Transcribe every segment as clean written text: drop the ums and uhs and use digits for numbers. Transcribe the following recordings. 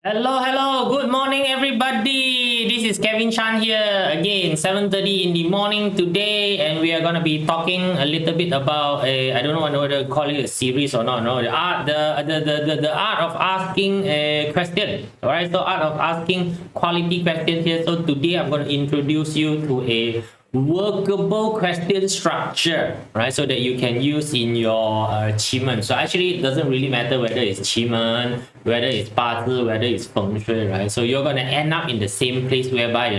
Hello, good morning everybody. This is Kevin Chan here again, 7:30 in the morning today, and we are gonna be talking a little bit about I don't know whether to call it a series or not. No, the art of asking a question. Alright, so art of asking quality questions here. So today I'm gonna introduce you to a workable question structure, right? So that you can use in your QiMen. So actually, it doesn't really matter whether it's QiMen, whether it's 八字, whether it's feng shui, right? So you're gonna end up in the same place whereby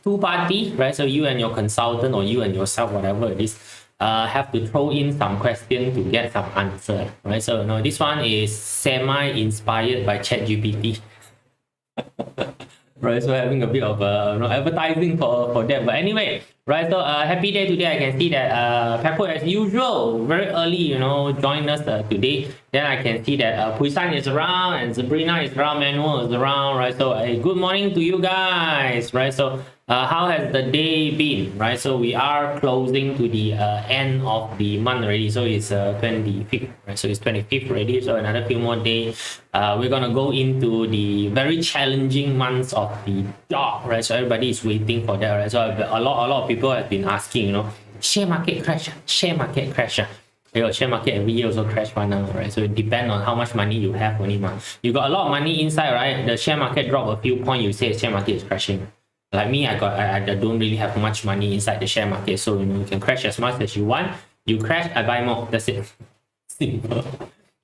two party, right? So you and your consultant or you and yourself, whatever it is, have to throw in some question to get some answer, right? So this one is semi-inspired by ChatGPT. Right, so having a bit of advertising for them, but anyway, right, so happy day today. I can see that Pepper as usual very early join us today. Then I can see that Puisan is around and Sabrina is around, Manuel is around, right? So good morning to you guys, right? So how has the day been, right? So we are closing to the end of the month already, so it's 25th, right? So it's 25th already, so another few more days. We're gonna go into the very challenging months of the dog, right? So everybody is waiting for that, right? So a lot of people have been asking, share market crash. Share market every year also crash one now, right? So it depends on how much money you have only. You got a lot of money inside, right? The share market drop a few points, you say share market is crashing. Like me, I don't really have much money inside the share market, so you can crash as much as you want. You crash, I buy more. That's it. Simple.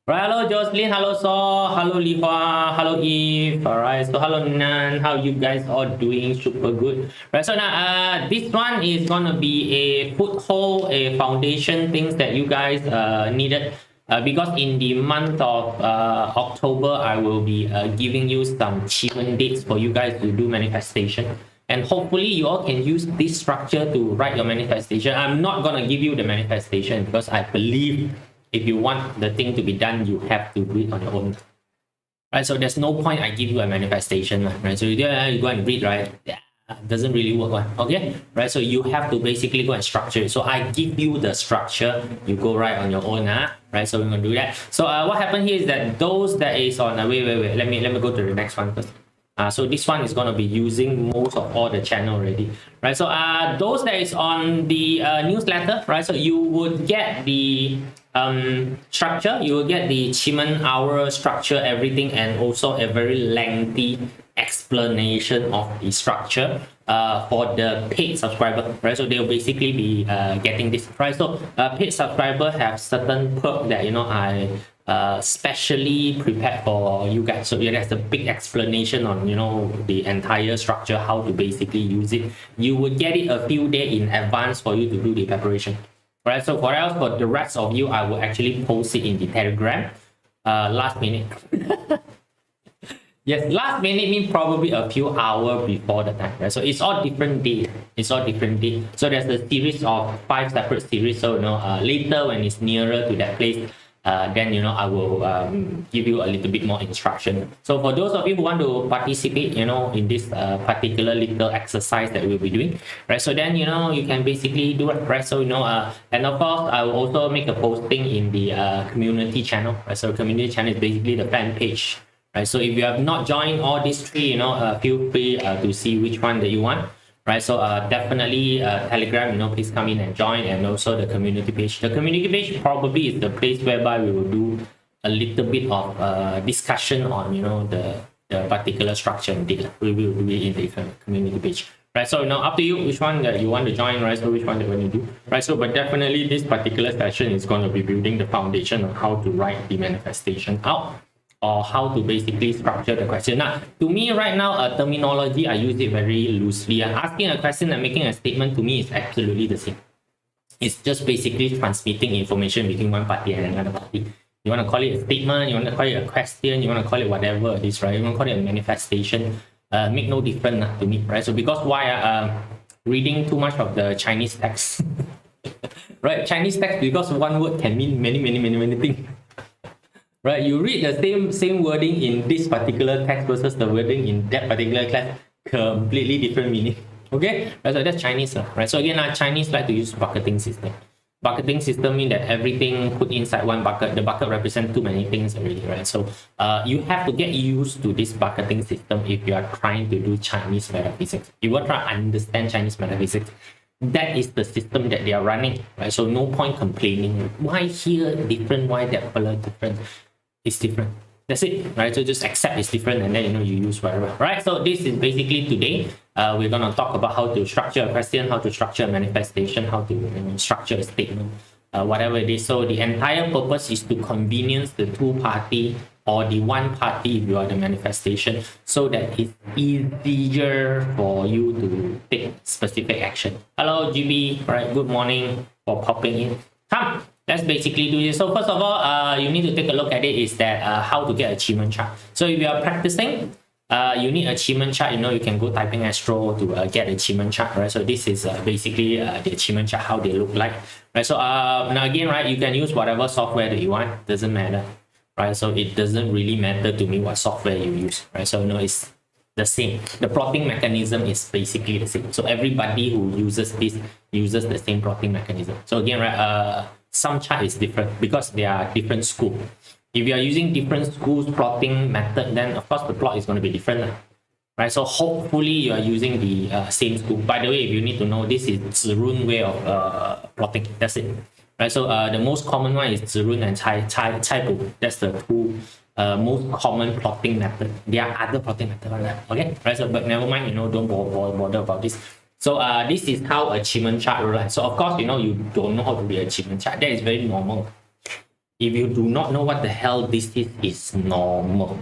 Right, hello Jocelyn, hello Saw, hello Li Hua, hello Eve. Alright, so hello Nan, how you guys all doing? Super good. Right, so now this one is gonna be a foothold, a foundation, things that you guys needed. Because in the month of October, I will be giving you some QiMen dates for you guys to do manifestation. And hopefully you all can use this structure to write your manifestation. I'm not going to give you the manifestation because I believe if you want the thing to be done, you have to do it on your own. Right? So there's no point I give you a manifestation. Right? So you go and read, right? Yeah. Doesn't really work, okay, right? So you have to basically go and structure it. So I give you the structure, you go right on your own, right? So we're gonna do that. So what happened here is that those that is on wait, let me go to the next one first. So this one is gonna be using most of all the channel already, right? So those that is on the newsletter, right? So you would get the structure, you will get the QiMen hour structure, everything, and also a very lengthy explanation of the structure for the paid subscriber, right? So they'll basically be getting this, right? So paid subscriber have certain perk that I specially prepared for you guys. So there's a big explanation on the entire structure, how to basically use it. You would get it a few days in advance for you to do the preparation. Right, so for the rest of you, I will actually post it in the Telegram last minute. Yes, last minute means probably a few hours before the time, right? So it's all different day. So there's a series of 5 separate series. So later when it's nearer to that place, then I will give you a little bit more instruction. So for those of you who want to participate in this particular little exercise that we'll be doing, right? So then you can basically do it, right? So and of course I will also make a posting in the community channel, right? So community channel is basically the fan page, right? So if you have not joined all these three, feel free to see which one that you want. Right, so definitely Telegram, please come in and join, and also the community page. The community page probably is the place whereby we will do a little bit of discussion on the particular structure and data. We will do it in the community page. Right, so up to you which one that you want to join, right? So which one that you want to do, right? So but definitely this particular session is going to be building the foundation on how to write the manifestation out, or how to basically structure the question. Now, to me right now, terminology, I use it very loosely. Asking a question and making a statement to me is absolutely the same. It's just basically transmitting information between one party and another party. You want to call it a statement, you want to call it a question, you want to call it whatever it is, right? You want to call it a manifestation, make no difference to me, right? So because why reading too much of the Chinese text, right? Chinese text, because one word can mean many things. Right, you read the same wording in this particular text versus the wording in that particular class, completely different meaning. Okay, right, so that's Chinese, right? So again, Chinese like to use bucketing system. Bucketing system means that everything put inside one bucket. The bucket represents too many things already, right? So you have to get used to this bucketing system if you are trying to do Chinese metaphysics. You want to try to understand Chinese metaphysics. That is the system that they are running, right? So no point complaining. Why here different? Why that color different? It's different. That's it, right? So just accept it's different, and then you use whatever, right? So this is basically today. We're gonna talk about how to structure a question, how to structure a manifestation, how to structure a statement, whatever it is. So the entire purpose is to convenience the two party or the one party if you are the manifestation, so that it's easier for you to take specific action. Hello, GB. All right. Good morning for popping in. Come. Let's basically do this. So first of all, you need to take a look at it is that how to get a QiMen chart. So if you are practicing, you need a QiMen chart. You can go typing Astro to get a QiMen chart, right? So this is basically the QiMen chart, how they look like, right? So now again, right, you can use whatever software that you want. Doesn't matter, right? So it doesn't really matter to me what software you use, right? So it's the same. The plotting mechanism is basically the same. So everybody who uses this uses the same plotting mechanism. So again, right, some chart is different because they are different schools. If you are using different schools plotting method, then of course the plot is going to be different, right? So hopefully you are using the same school. By the way, if you need to know, this is Zirun way of plotting. That's it, right? So the most common one is Zirun and Caibu. That's the two most common plotting method. There are other plotting methods, okay? Right? So but never mind, don't bother about this. So this is how a QiMen chart looks like. So of course, you don't know how to read a QiMen chart. That is very normal. If you do not know what the hell this is, it's normal,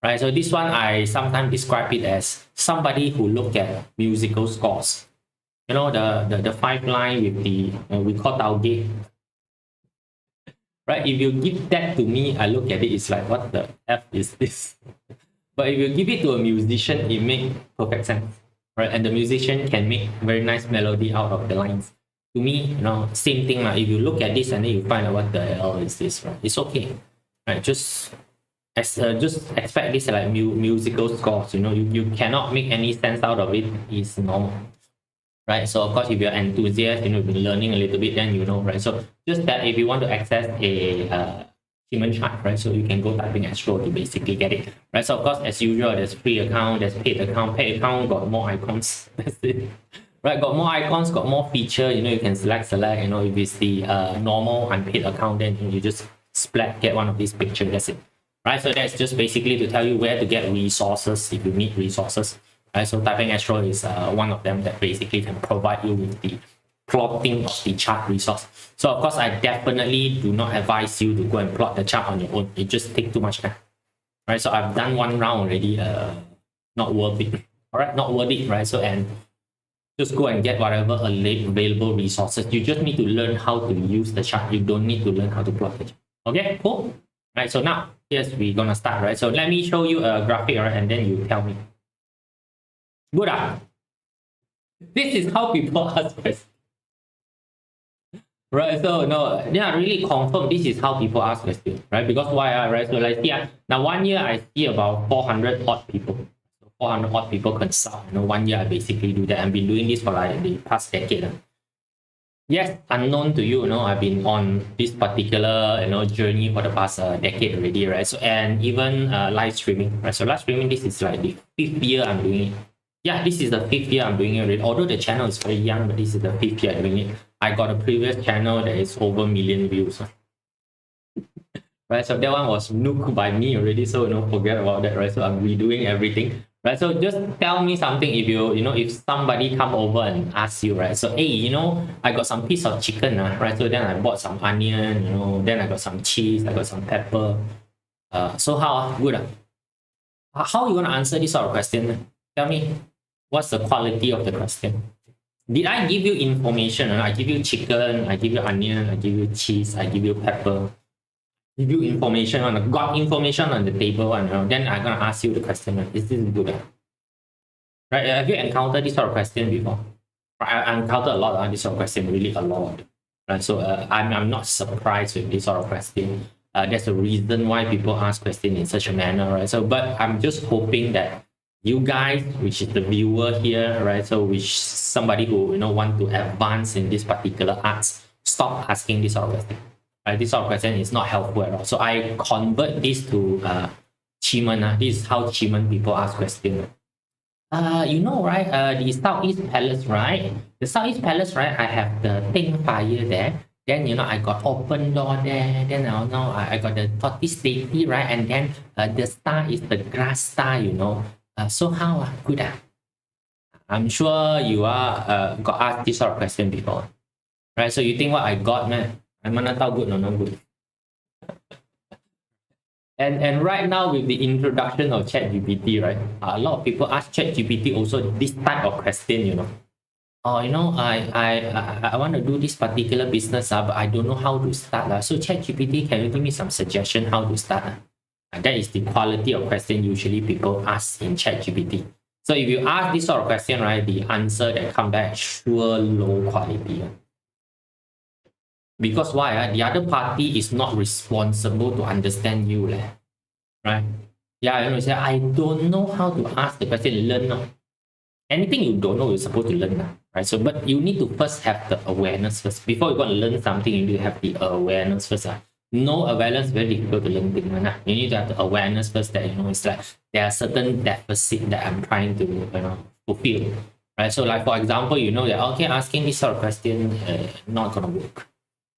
right? So this one, I sometimes describe it as somebody who look at musical scores. The 5 line with the, we call Tauge. Right? If you give that to me, I look at it, it's like, what the F is this? But if you give it to a musician, it makes perfect sense. Right, and the musician can make very nice melody out of the lines. To me, same thing. If you look at this and then you find out what the hell is this, right? It's okay, right? Just expect this like musical scores. You cannot make any sense out of it. It's normal, right? So of course, if you're enthusiast, you've been learning a little bit, then right? So just that if you want to access a QiMen chart, right? So you can go typing Astro to basically get it, right? So of course, as usual, there's free account, there's paid account. Paid account got more icons. That's it, right? Got more icons, got more feature. You can select. If it's the normal unpaid account, then you just get one of these pictures. That's it, right? So that's just basically to tell you where to get resources if you need resources, right? So typing Astro is one of them that basically can provide you with the plotting of the chart resource. So of course, I definitely do not advise you to go and plot the chart on your own. It just takes too much time, right? So I've done one round already. Not worth it. All right, not worth it, right? So and just go and get whatever available resources. You just need to learn how to use the chart. You don't need to learn how to plot the chart. Okay, cool. Right. So now, yes, we're gonna start. Right. So let me show you a graphic, right, and then you tell me. Good. This is how people ask questions. Right, so really confirm this is how people ask questions, right? Because why, right? So like, now 1 year I see about 400 odd people. So 400 odd people consult. 1 year I basically do that. I've been doing this for like the past decade. Yes, unknown to you, I've been on this particular, journey for the past decade already, right? So and even live streaming, right? So live streaming, this is like the 5th year I'm doing it. Yeah, this is the 5th year I'm doing it already. Although the channel is very young, but this is the 5th year I'm doing it. I got a previous channel that is over 1 million views. Right, so that one was nuked by me already, so forget about that, right? So I'm redoing everything, right? So just tell me something if if somebody come over and ask you, right? So hey, I got some piece of chicken, right? So then I bought some onion, then I got some cheese, I got some pepper. So how good? How you gonna answer this sort of question? Tell me, what's the quality of the question? Did I give you information? I give you chicken, I give you onion, I give you cheese, I give you pepper. Give you information got information on the table, then I'm gonna ask you the question. Is this good? Right? Have you encountered this sort of question before? I encountered a lot of this sort of question, really a lot. Right? So I'm not surprised with this sort of question. There's a reason why people ask questions in such a manner, right? So, but I'm just hoping that you guys, which is the viewer here, right? So which somebody who want to advance in this particular arts, stop asking this sort of question. Right? This sort of question is not helpful at all. So I convert this to QiMen. This is how QiMen people ask questions. You know, right? The Southeast Palace, right? The Southeast Palace, right? I have the Ting Fire there. Then, you know, I got open door there. Then, I got the tortoise deity, right? And then the star is the grass star, you know. So how? Good. I'm sure you are got asked this sort of question before. Right? So you think what I got, man? I'm not good, no, not good. And right now with the introduction of ChatGPT, right? A lot of people ask ChatGPT also this type of question, you know. Oh, you know, I want to do this particular business, but I don't know how to start. So ChatGPT, can you give me some suggestion how to start? That is the quality of question usually people ask in ChatGPT. So if you ask this sort of question, right, the answer that come back sure low quality. Because why? The other party is not responsible to understand you, right? Yeah, you know, say I don't know how to ask the question. Learn. No. Anything you don't know, you're supposed to learn, right? So, but you need to first have the awareness first. Before you're going to learn something, you need to have the awareness first. No awareness, very difficult to learn things. You need to have the awareness first that, you know, it's like there are certain deficits that I'm trying to, you know, fulfill, right? So, like for example, you know that okay, asking this sort of question not gonna work,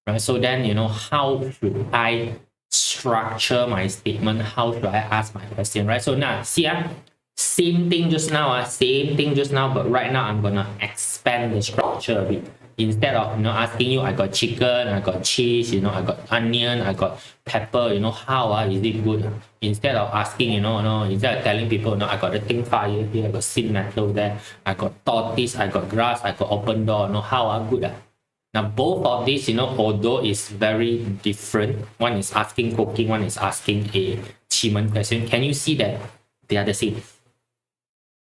right? So then, you know, how should I structure my statement? How should I ask my question, right? So now, see, same thing just now, but right now I'm gonna expand the structure a bit. Instead of, you know, asking you, I got chicken, I got cheese, you know, I got onion, I got pepper, you know, how is it good? Instead of asking, instead of telling people, I got the Ting Fire here, I got sin metal there, I got tortoise, I got grass, I got open door, how are good? Now both of these, although it's very different, one is asking cooking, one is asking a QiMen question. Can you see that they are the same?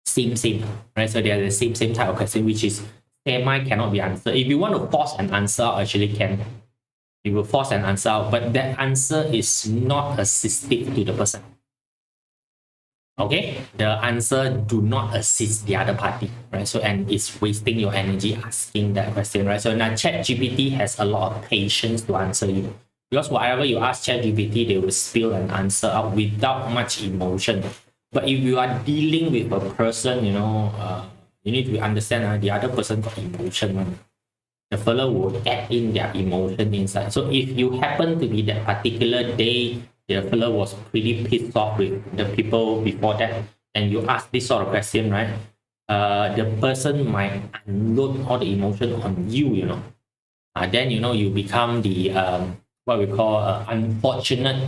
Same, right? So they are the same type of question, which is semi cannot be answered. If you want to force an answer, actually can. You will force an answer out, but that answer is not assistive to the person. Okay, the answer do not assist the other party, right? So, and it's wasting your energy asking that question, right? So now ChatGPT has a lot of patience to answer you, because whatever you ask ChatGPT, they will spill an answer out without much emotion. But if you are dealing with a person, you need to understand the other person got emotion. The fellow will add in their emotion inside. So if you happen to be that particular day, the fellow was pretty pissed off with the people before that, and you ask this sort of question, right? The person might unload all the emotion on you, then, you become the, what we call unfortunate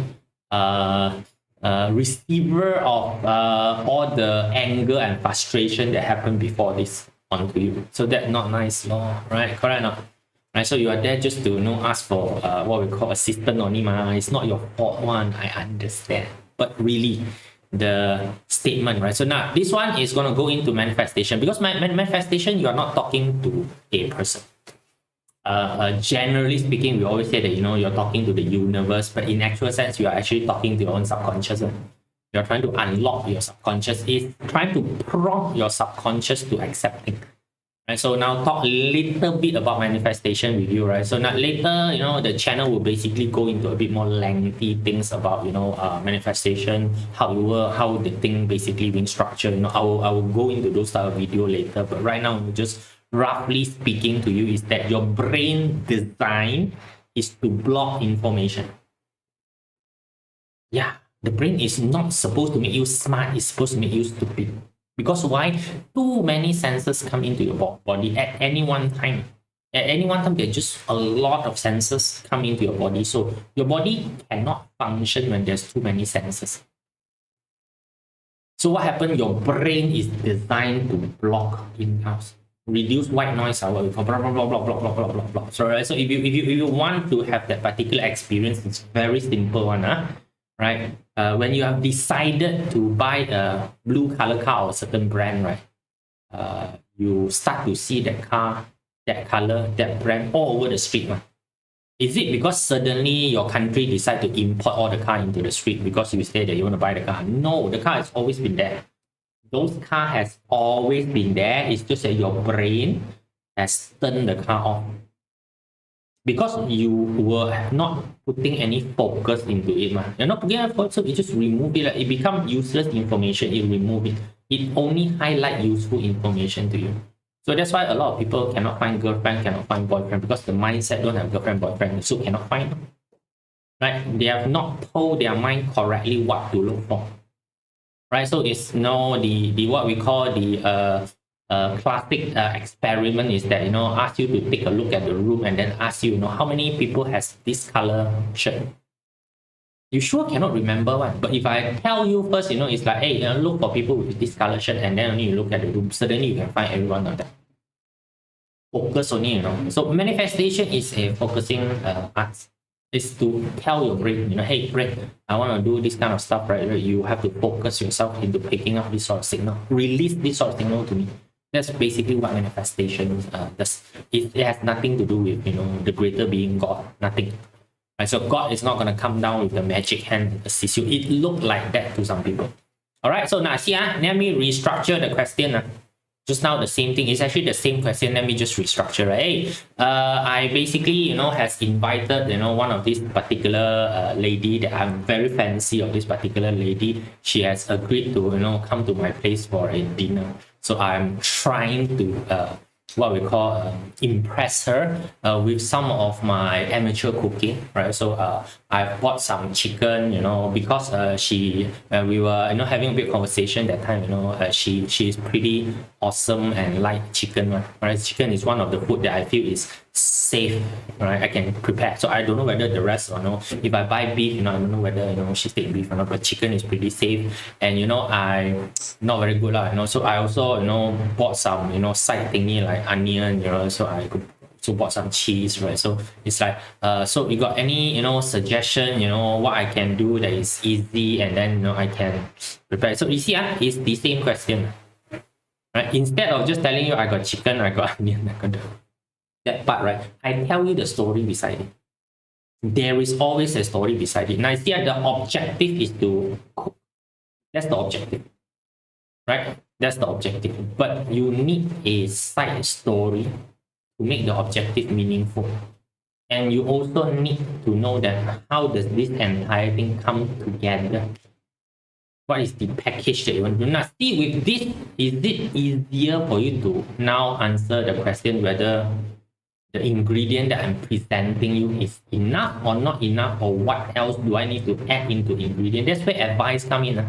receiver of all the anger and frustration that happened before this onto you. So that's not nice, right? Correct or not? Right, so you are there just to ask for what we call assistance only. It's not your fault one, I understand. But really, the statement, right? So now this one is going to go into manifestation, because manifestation, you are not talking to a person. Generally speaking, we always say that you're talking to the universe, but in actual sense, you are actually talking to your own subconscious. You're trying to unlock your subconscious. It's trying to prompt your subconscious to accepting. Right, so now talk a little bit about manifestation with you, right? So now later, the channel will basically go into a bit more lengthy things about, manifestation, how it works, how the thing basically being structured. I will go into those type of video later, but right now, just roughly speaking to you is that your brain design is to block information. Yeah, the brain is not supposed to make you smart, it's supposed to make you stupid. Because why? Too many senses come into your body at any one time. At any one time, there's just a lot of senses come into your body. So your body cannot function when there's too many senses. So what happened? Your brain is designed to block in-house. Reduce white noise, what we call blah, blah, blah, blah, blah, blah, blah, blah, blah. So, right? So if you want to have that particular experience, it's very simple one, right? When you have decided to buy a blue color car or a certain brand, right? You start to see that car, that color, that brand all over the street. Is it because suddenly your country decide to import all the car into the street because you say that you want to buy the car? No, the car has always been there. Those car has always been there. It's just that your brain has turned the car off. because you were not putting any focus into it. You're not putting any focus, so you just remove it. Like, it becomes useless information, you remove it. It only highlight useful information to you. So that's why a lot of people cannot find girlfriend, cannot find boyfriend, because the mindset don't have girlfriend, boyfriend, so cannot find them. Right? They have not told their mind correctly what to look for. Right? So it's the what we call the classic experiment is that ask you to take a look at the room and then ask you how many people has this color shirt. You sure cannot remember one, but if I tell you first, it's like, hey, look for people with this color shirt, and then only you look at the room, suddenly you can find everyone of them. Focus only, So manifestation is a focusing art. It's to tell your brain, hey, brain, I want to do this kind of stuff, right? You have to focus yourself into picking up this sort of signal. Release this sort of signal to me. That's basically what manifestation does. It has nothing to do with, the greater being God. Nothing. Right? So God is not going to come down with the magic hand and assist you. It looked like that to some people. All right. So now, see, let me restructure the question. Just now, the same thing. It's actually the same question. Let me just restructure. Right? I basically, has invited, one of this particular lady that I'm very fancy of this particular lady. She has agreed to, come to my place for a dinner. So I'm trying to what we call impress her with some of my amateur cooking, right? So I bought some chicken, because we were having a big conversation that time, she's pretty awesome and like chicken, right? Chicken is one of the food that I feel is safe, right? I can prepare. So I don't know whether the rest if I buy beef, I don't know whether she take beef or not, but chicken is pretty safe. And I not very good so I also bought some side thingy like onion, so I could so bought some cheese, right? So it's like so you got any suggestion what I can do that is easy, and then I can prepare. So you see it's the same question, right? Instead of just telling you I got chicken, I got onion, I got that part, right? I tell you the story beside it. There is always a story beside it. Now, see, the objective is to cook. That's the objective, right? That's the objective. But you need a side story to make the objective meaningful. And you also need to know that how does this entire thing come together? What is the package that you want to do? Now, see, with this, is it easier for you to now answer the question whether the ingredient that I'm presenting you is enough or not enough, or what else do I need to add into ingredient? That's where advice come in.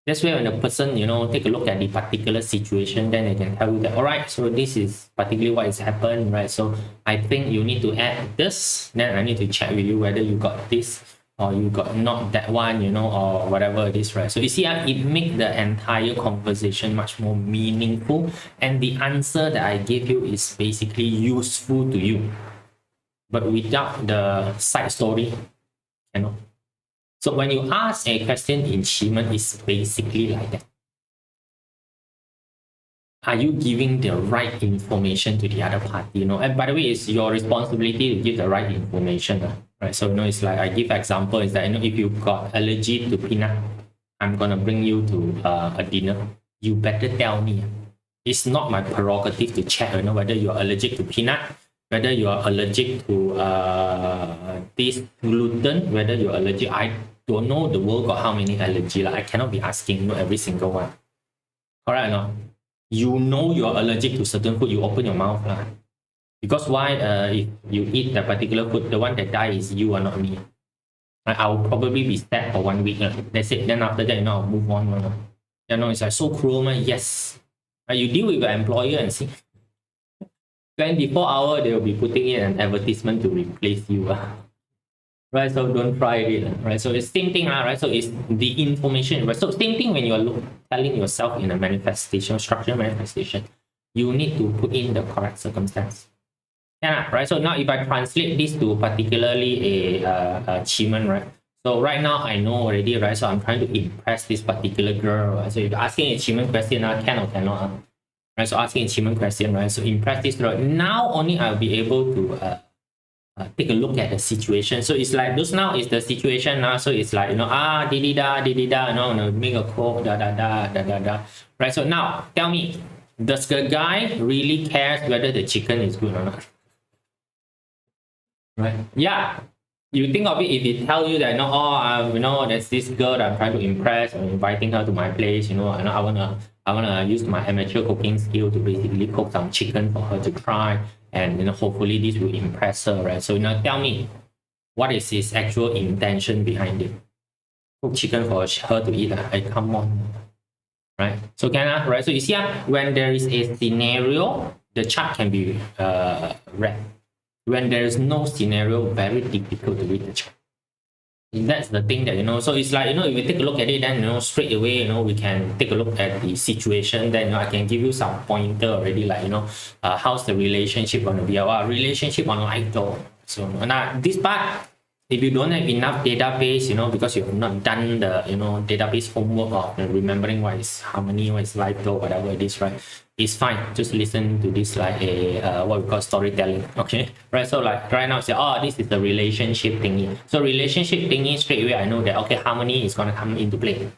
That's where when the person, take a look at the particular situation, then they can tell you that, all right, so this is particularly what has happened, right? So I think you need to add this. Then I need to check with you whether you got this or you got not that one, or whatever it is, right? So you see, it makes the entire conversation much more meaningful, and the answer that I give you is basically useful to you. But without the side story, So when you ask a question in QiMen, it's basically like that. Are you giving the right information to the other party? And by the way, it's your responsibility to give the right information. Right? So it's like I give example is that if you've got allergy to peanut, I'm gonna bring you to a dinner. You better tell me. It's not my prerogative to check whether you're allergic to peanut, whether you are allergic to this gluten, whether you're allergic. I don't know the world got how many allergy. Like I cannot be asking every single one. Correct or not? You know you're allergic to certain food, you open your mouth. Because why? If you eat that particular food, the one that dies is you and not me. I'll probably be sad for 1 week. That's it. Then after that, I'll move on. It's like so cruel, man. Yes. You deal with your employer and see. 24 hours, they will be putting in an advertisement to replace you. Right, so don't try it, right? So it's same thing, right? So it's the information, right? So same thing when you're telling yourself in a manifestation, structured manifestation, you need to put in the correct circumstance. Yeah, right? So now if I translate this to particularly a QiMen, right? So right now I know already, right? So I'm trying to impress this particular girl, right? So if you're asking a QiMen question, can or cannot, right? So asking a QiMen question, right? So impress this girl. Now only I'll be able to take a look at the situation. So it's like this now is the situation now. So it's like didida, make a quote, right? So now tell me, does the guy really cares whether the chicken is good or not? right? Yeah. You think of it if it tell you that there's this girl that I'm trying to impress, I'm inviting her to my place, and I wanna use my amateur cooking skill to basically cook some chicken for her to try, and hopefully this will impress her, right? So tell me, what is his actual intention behind it? Cook chicken for her to eat. Come on, right? So right? So you see, when there is a scenario, the chart can be read. When there is no scenario, very difficult to read the chart. That's the thing that so it's like if we take a look at it, then straight away we can take a look at the situation. Then I can give you some pointer already, like how's the relationship going to be? Our relationship on life though. So now this part, if you don't have enough database, because you have not done the database homework of remembering what is harmony, what is life though, whatever it is, right? It's fine. Just listen to this like a what we call storytelling. Okay, right? So like right now, say, oh, this is the relationship thingy. So relationship thingy, straight away I know that okay, harmony is gonna come into play.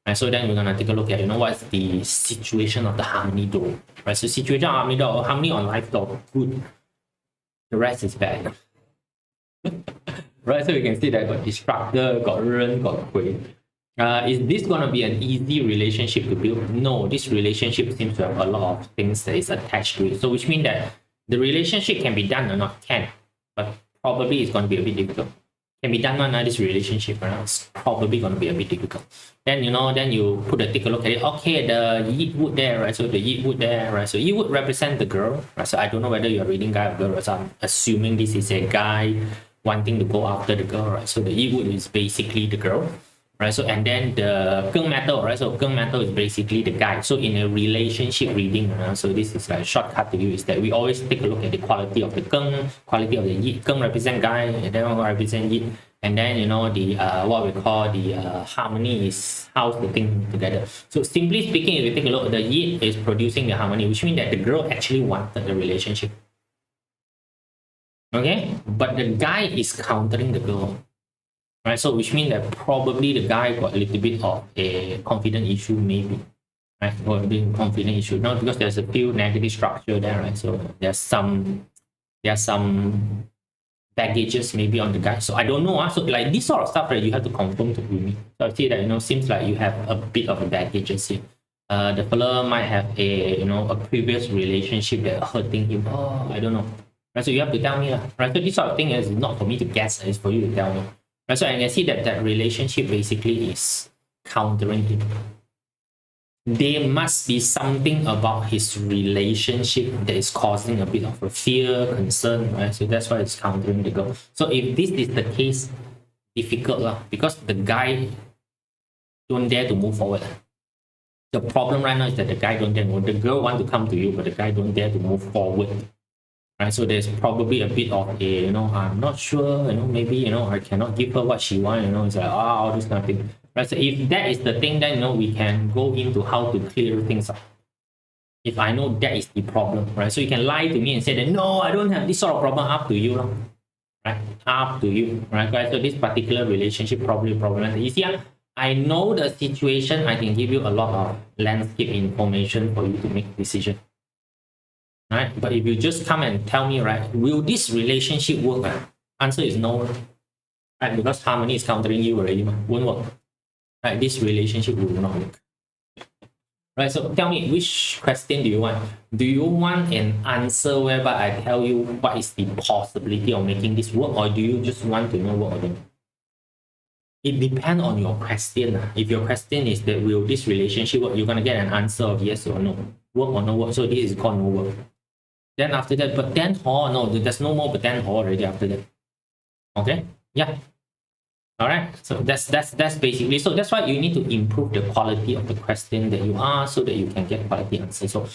Right, so then we're gonna take a look at what's the situation of the harmony door. Right, so situation of harmony door, harmony on life door, good. The rest is bad. Right, so you can see that got destructor, got Ren, got Kui. Is this going to be an easy relationship to build? No, this relationship seems to have a lot of things that is attached to it. So which means that the relationship can be done or not, but probably it's going to be a bit difficult. Can be done or not, this relationship, right? It's probably going to be a bit difficult. Then then you take a look at it. Okay, the Yi wood there, right? So the Yi wood there, right? So Yi would represent the girl, right? So I don't know whether you're reading guy or girl, so I'm assuming this is a guy wanting to go after the girl, right? So the Yi wood is basically the girl. Right, so and then the QiMen, right? So QiMen is basically the guy. So in a relationship reading, so this is like a shortcut to you, is that we always take a look at the quality of the Qing, quality of the Yi. Qing represent guy, and then represent Yi, and then the what we call the harmony is how's the thing together. So simply speaking, if you take a look, the Yi is producing the harmony, which means that the girl actually wanted the relationship. Okay, but the guy is countering the girl. Right, so which means that probably the guy got a little bit of a confidence issue, maybe, right? Or a bit confidence issue, not because there's a few negative structure there, right? So there's some baggages maybe on the guy. So I don't know. So like this sort of stuff, right? You have to confirm to me. So I see that seems like you have a bit of a baggages here. The fella might have a a previous relationship that hurting him. Oh, I don't know. Right, so you have to tell me, right? So this sort of thing is not for me to guess. It's for you to tell me. So I can see that relationship basically is countering him. There must be something about his relationship that is causing a bit of a fear, concern, right? So that's why it's countering the girl. So if this is the case, difficult because the guy don't dare to move forward. The problem right now is that the guy don't dare to move. The girl want to come to you, but the guy don't dare to move forward. Right, so there's probably a bit of a I'm not sure, maybe I cannot give her what she wants, it's like all this kind of thing. Right, so if that is the thing, then we can go into how to clear things up. If I know that is the problem, right? So you can lie to me and say that no, I don't have this sort of problem. Up to you, right? Up to you, right? So this particular relationship probably problematic. You see, I know the situation. I can give you a lot of landscape information for you to make a decision. Right? But if you just come and tell me, right, will this relationship work? Answer is no, right? Because harmony is countering you already, won't work. Right? This relationship will not work. Right? So tell me, which question do you want? Do you want an answer whereby I tell you what is the possibility of making this work, or do you just want to know what are them? It depends on your question. If your question is that will this relationship work, you're gonna get an answer of yes or no, work or no work. So this is called no work. Then after that, but then no, there's no more but then already after that. Okay, yeah. All right, so that's basically, so that's why you need to improve the quality of the question that you ask so that you can get quality answer. So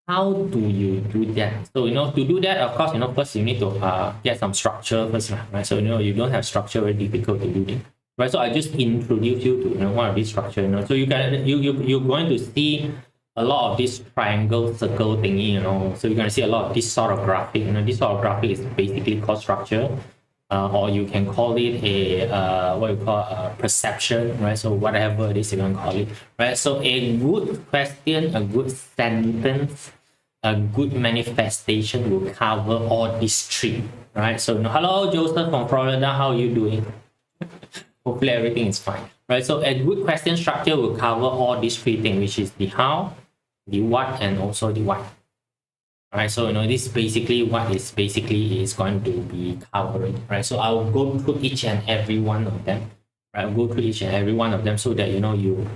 how do you do that? So to do that, of course, first you need to get some structure first, right? So you don't have structure, very difficult to do it, right? So I just introduce you to one of these structure, so you're going to see a lot of this triangle circle thingy, so you're going to see a lot of this sort of graphic. This sort of graphic is basically called structure, or you can call it a what you call a perception, right? So whatever it is you can call it, right? So a good question, a good sentence, a good manifestation will cover all these three, right? So, hello, Joseph from Florida. How are you doing? Hopefully everything is fine, right? So a good question structure will cover all these three things, which is the how, the what, and also the why. Right, so this basically what is going to be covering, right? So I'll go through each and every one of them, right? I'll go through each and every one of them so that you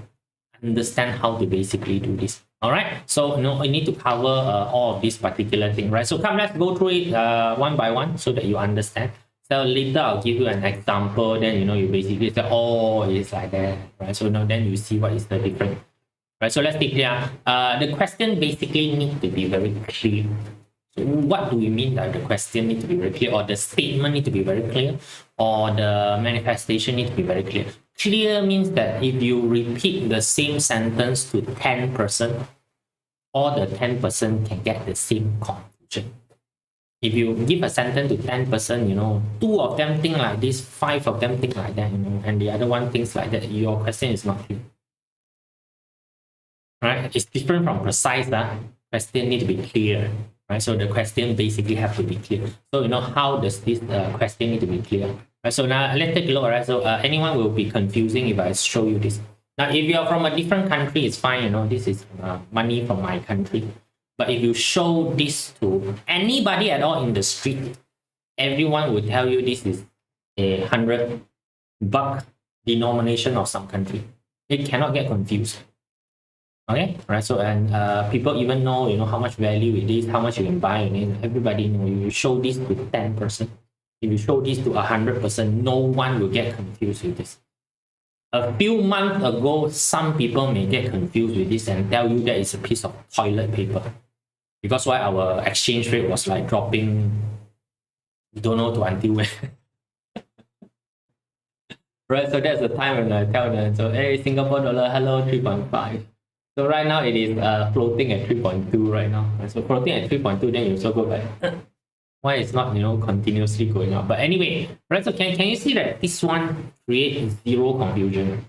understand how to basically do this. All right, so I need to cover all of this particular thing, right? So come, let's go through it one by one so that you understand. So later I'll give you an example, then you basically say, oh, it's like that, right? So now then you see what is the difference. Right, so let's be clear. The question basically needs to be very clear. So what do we mean that the question needs to be very clear, or the statement needs to be very clear, or the manifestation needs to be very clear? Clear means that if you repeat the same sentence to 10%, all the 10% can get the same conclusion. If you give a sentence to 10%, 2 of them think like this, 5 of them think like that, and the other one thinks like that, your question is not clear. Right? It's different from precise. Question need to be clear. Right? So the question basically have to be clear. So how does this question need to be clear? Right? So now let's take a look. Right? So anyone will be confusing if I show you this. Now if you're from a different country, it's fine. This is money from my country. But if you show this to anybody at all in the street, everyone will tell you this is a $100 denomination of some country. It cannot get confused. Okay, right. So and people even know how much value it is, how much you can buy. Everybody know. You show this to 10%. If you show this to 100%, no one will get confused with this. A few months ago, some people may get confused with this and tell you that it's a piece of toilet paper, because why our exchange rate was like dropping. You don't know to until when. Right. So that's the time when I tell them. So hey, Singapore dollar, hello, 3.5. So right now it is floating at 3.2 right now. So floating at 3.2, then you also go like, why it's not continuously going up? But anyway, right? So can you see that this one creates zero confusion?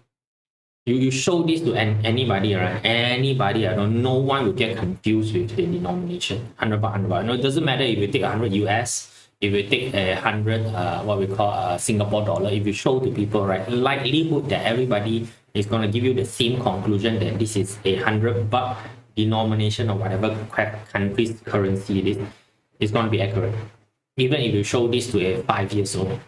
You show this to anybody, right? Anybody, no one will get confused with the denomination. 100 baht, 100 baht. No, it doesn't matter if you take 100 US, if you take 100 what we call Singapore dollar. If you show to people, right, likelihood that everybody is going to give you the same conclusion that this is a 100 baht denomination or whatever country's currency it is going to be accurate. Even if you show this to a 5 years old.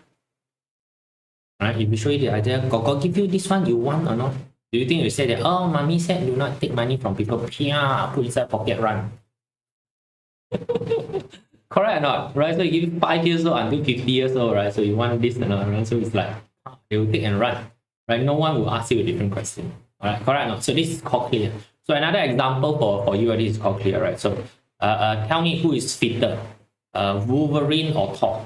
Right? If you show you the idea, God give you this one, you want or not? Do you think you say that, oh, mommy said do not take money from people, put inside pocket, run? Correct or not? Right? So you give 5 years old until 50 years old, right? So you want this and not, right? So it's like, they will take and run. Right? No one will ask you a different question. All right, correct or not? So this is called clear. So another example for you, this is called clear, right? So tell me who is fitter, Wolverine or Thor?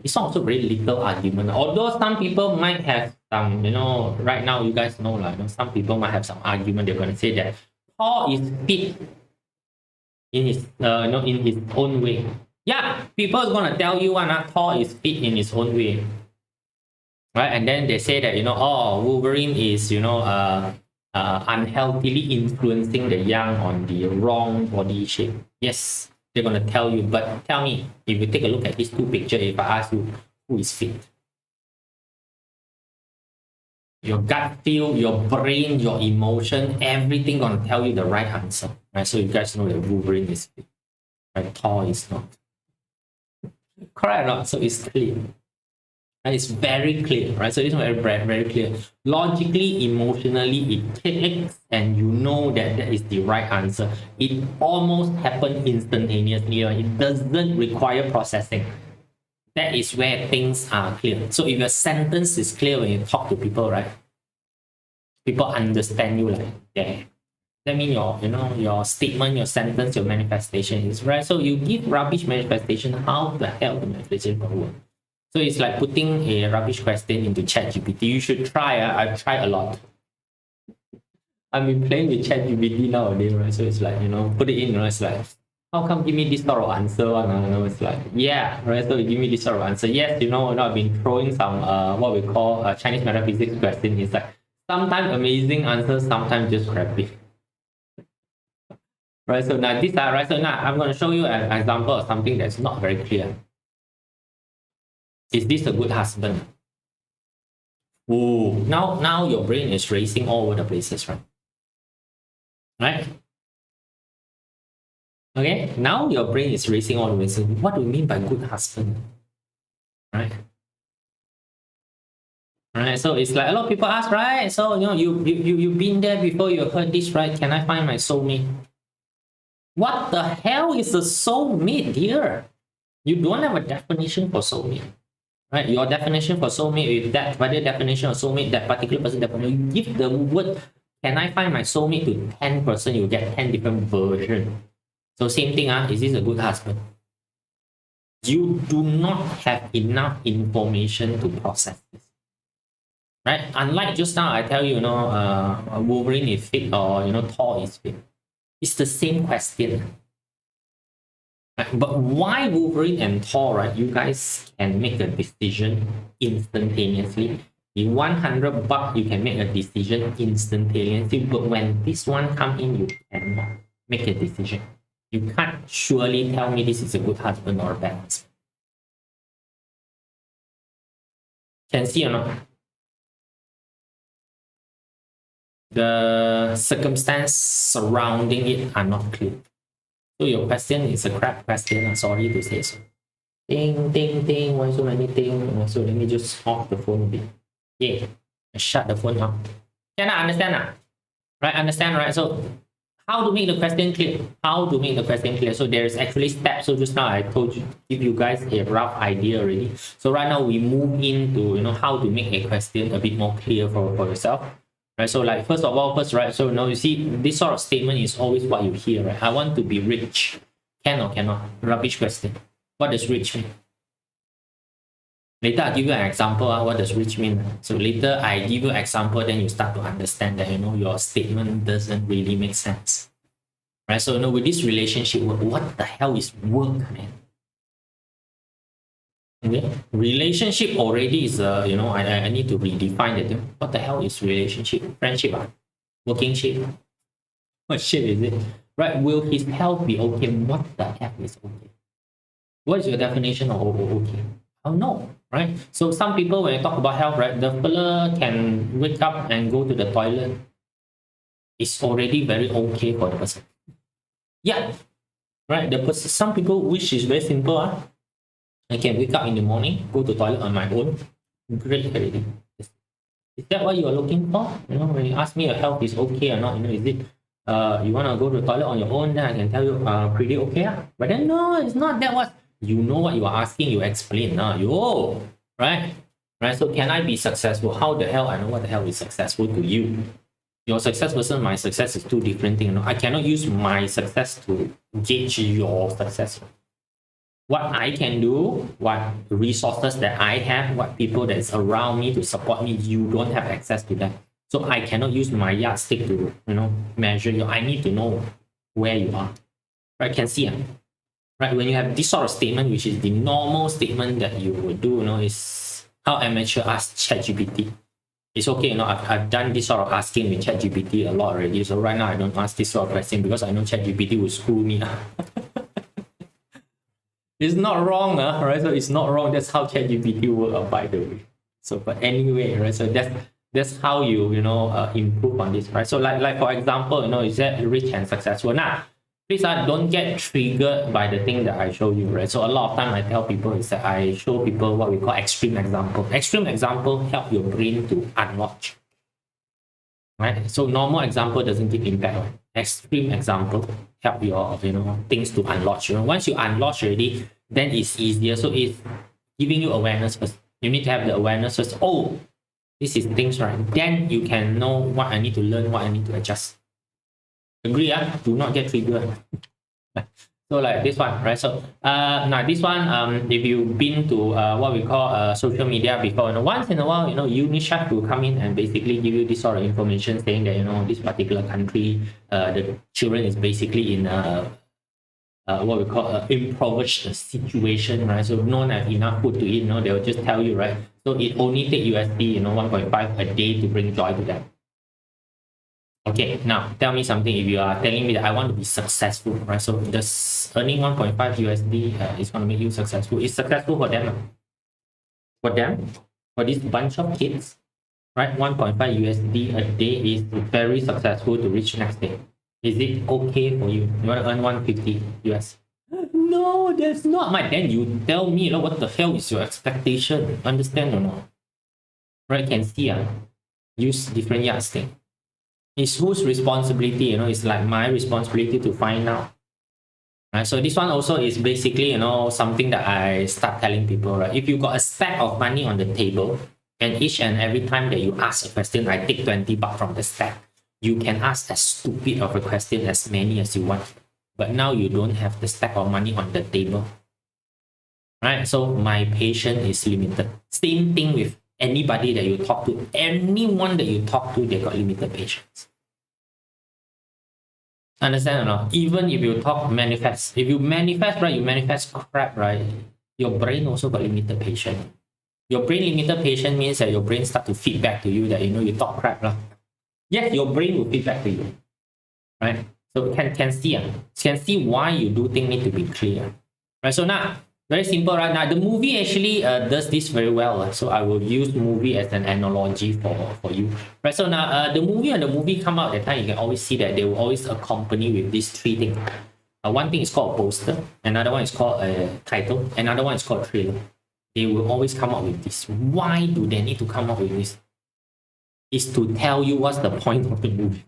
It's also very little argument. Although some people might have some, right now you guys know, some people might have some argument. They're going to say that Thor is fit in his, in his own way. Yeah, people are going to tell you Thor is fit in his own way. Right, and then they say that oh, Wolverine is unhealthily influencing the young on the wrong body shape. Yes, they're gonna tell you. But tell me, if you take a look at these two pictures, if I ask you who is fit, your gut feel, your brain, your emotion, everything gonna tell you the right answer. Right, so you guys know that Wolverine is fit. Right, Thor is not. Correct or not? So it's clear. And it's very clear, right? So this one very, very clear. Logically, emotionally, it clicks, and you know that that is the right answer. It almost happened instantaneously. It doesn't require processing. That is where things are clear. So if your sentence is clear when you talk to people, right? People understand you like that. That means your statement, your sentence, your manifestation is right. So you give rubbish manifestation, how the hell the manifestation will work? So it's like putting a rubbish question into ChatGPT. You should try. I've tried a lot. I've been playing with ChatGPT nowadays, right? So it's like, put it in, it's like, how come give me this sort of answer? It's like, yeah, right? So you give me this sort of answer. Yes, I've been throwing some, what we call Chinese metaphysics question. It's like, sometimes amazing answers, sometimes just crappy. Right, so now these are right. So now I'm going to show you an example of something that's not very clear. Is this a good husband? Ooh, now your brain is racing all over the places, right? Right? Okay, now your brain is racing all over the places. What do we mean by good husband? Right? Right, so it's like a lot of people ask, right? So you've been there before, you heard this, right? Can I find my soulmate? What the hell is a soulmate, dear? You don't have a definition for soulmate, right? Your definition for soulmate is that particular definition of soulmate, that particular person definition. You give the word, can I find my soulmate to 10 person, you get 10 different versions. So same thing, is this a good husband? You do not have enough information to process this. Right? Unlike just now, I tell you, Wolverine is fit or Thor is fit. It's the same question. Right? But why Wolverine and Thor, right? You guys can make a decision instantaneously. In 100 bucks, you can make a decision instantaneously. But when this one comes in, you cannot make a decision. You can't surely tell me this is a good husband or a bad husband. Can see or not? The circumstance surrounding it are not clear. So your question is a crap question. Sorry to say so. Ding, ding, ding. Why so many things? So let me just off the phone a bit. Yeah, shut the phone off. Can I understand? Right, understand, right? So how to make the question clear? How to make the question clear? So there's actually steps. So just now I told you, give you guys a rough idea already. So right now we move into how to make a question a bit more clear for yourself. Right, so like first of all, right, so now you see this sort of statement is always what you hear, right? I want to be rich. Can or cannot? Rubbish question. What does rich mean? Later I'll give you an example. What does rich mean? So later I give you an example, then you start to understand that your statement doesn't really make sense. Right? So with this relationship, what the hell is work, man? Okay. Relationship already is I need to redefine it. What the hell is relationship? Friendship, working ship. What shit is it? Right? Will his health be okay? What the heck is okay? What is your definition of okay? Oh no, right? So some people when you talk about health, right, the fella can wake up and go to the toilet. It's already very okay for the person. Yeah, right. The person. Some people wish is very simple. I can wake up in the morning, go to toilet on my own. Great already. Is that what you are looking for? When you ask me your health is okay or not, is it you want to go to the toilet on your own, then I can tell you pretty okay. But then no, it's not that what you know what you are asking, you explain. Right? Right. So can I be successful? How the hell I know what the hell is successful to you? Your success versus my success is two different things. I cannot use my success to gauge your success. What I can do, what resources that I have, what people that's around me to support me, you don't have access to that. So I cannot use my yardstick to, measure you. I need to know where you are. Right? Can see, right? When you have this sort of statement, which is the normal statement that you would do, is how amateur ask ChatGPT. It's okay, I've done this sort of asking with ChatGPT a lot already. So right now I don't ask this sort of question because I know ChatGPT will screw me up. It's not wrong, right? So it's not wrong. That's how ChatGPT works, by the way. So, but anyway, right? So that's how you improve on this, right? So like for example, is that rich and successful? Now, please don't get triggered by the thing that I show you, right? So a lot of time I tell people is that I show people what we call extreme example. Extreme example help your brain to unlock, right? So normal example doesn't give impact. Right? Extreme example help your things to unlock. Once you unlock already, then it's easier. So it's giving you awareness first. You need to have the awareness first. Oh, this is things, right? Then you can know what I need to learn, what I need to adjust. Agree? Do not get triggered. So like this one, right? So now this one, if you've been to what we call social media before, once in a while, UNICEF will come in and basically give you this sort of information saying that this particular country, the children is basically in what we call impoverished situation, right? So no have enough food to eat, they will just tell you, right? So it only take USD, 1.5 a day to bring joy to them. Okay, now tell me something. If you are telling me that I want to be successful, right? So this earning 1.5 USD is going to make you successful. It's successful for them. For them, for this bunch of kids, right? 1.5 USD a day is very successful to reach next day. Is it okay for you? You want to earn 150 US? No, that's not my. Then you tell me, what the hell is your expectation? Understand or not? Right? Can see, use different yardstick. It's whose responsibility, it's like my responsibility to find out. Right? So this one also is basically, something that I start telling people, right? If you got a stack of money on the table, and each and every time that you ask a question, I take 20 bucks from the stack, you can ask as stupid of a question as many as you want. But now you don't have the stack of money on the table. Right? So my patience is limited. Same thing with anybody that you talk to. Anyone that you talk to, they got limited patience. Understand or not? Even if you talk manifest, if you manifest, right, you manifest crap, right? Your brain also got limited patience. Your brain limited patience means that your brain start to feedback to you that you talk crap, lah. Yes, your brain will feedback to you, right? So can see why you do things need to be clear, right? So now very simple, right? Now the movie actually does this very well. So I will use movie as an analogy for you, right? So now the movie come out that time, you can always see that they will always accompany with these three things. One thing is called a poster, another one is called a title, another one is called a trailer. They will always come up with this. Why do they need to come up with this? It's to tell you what's the point of the movie.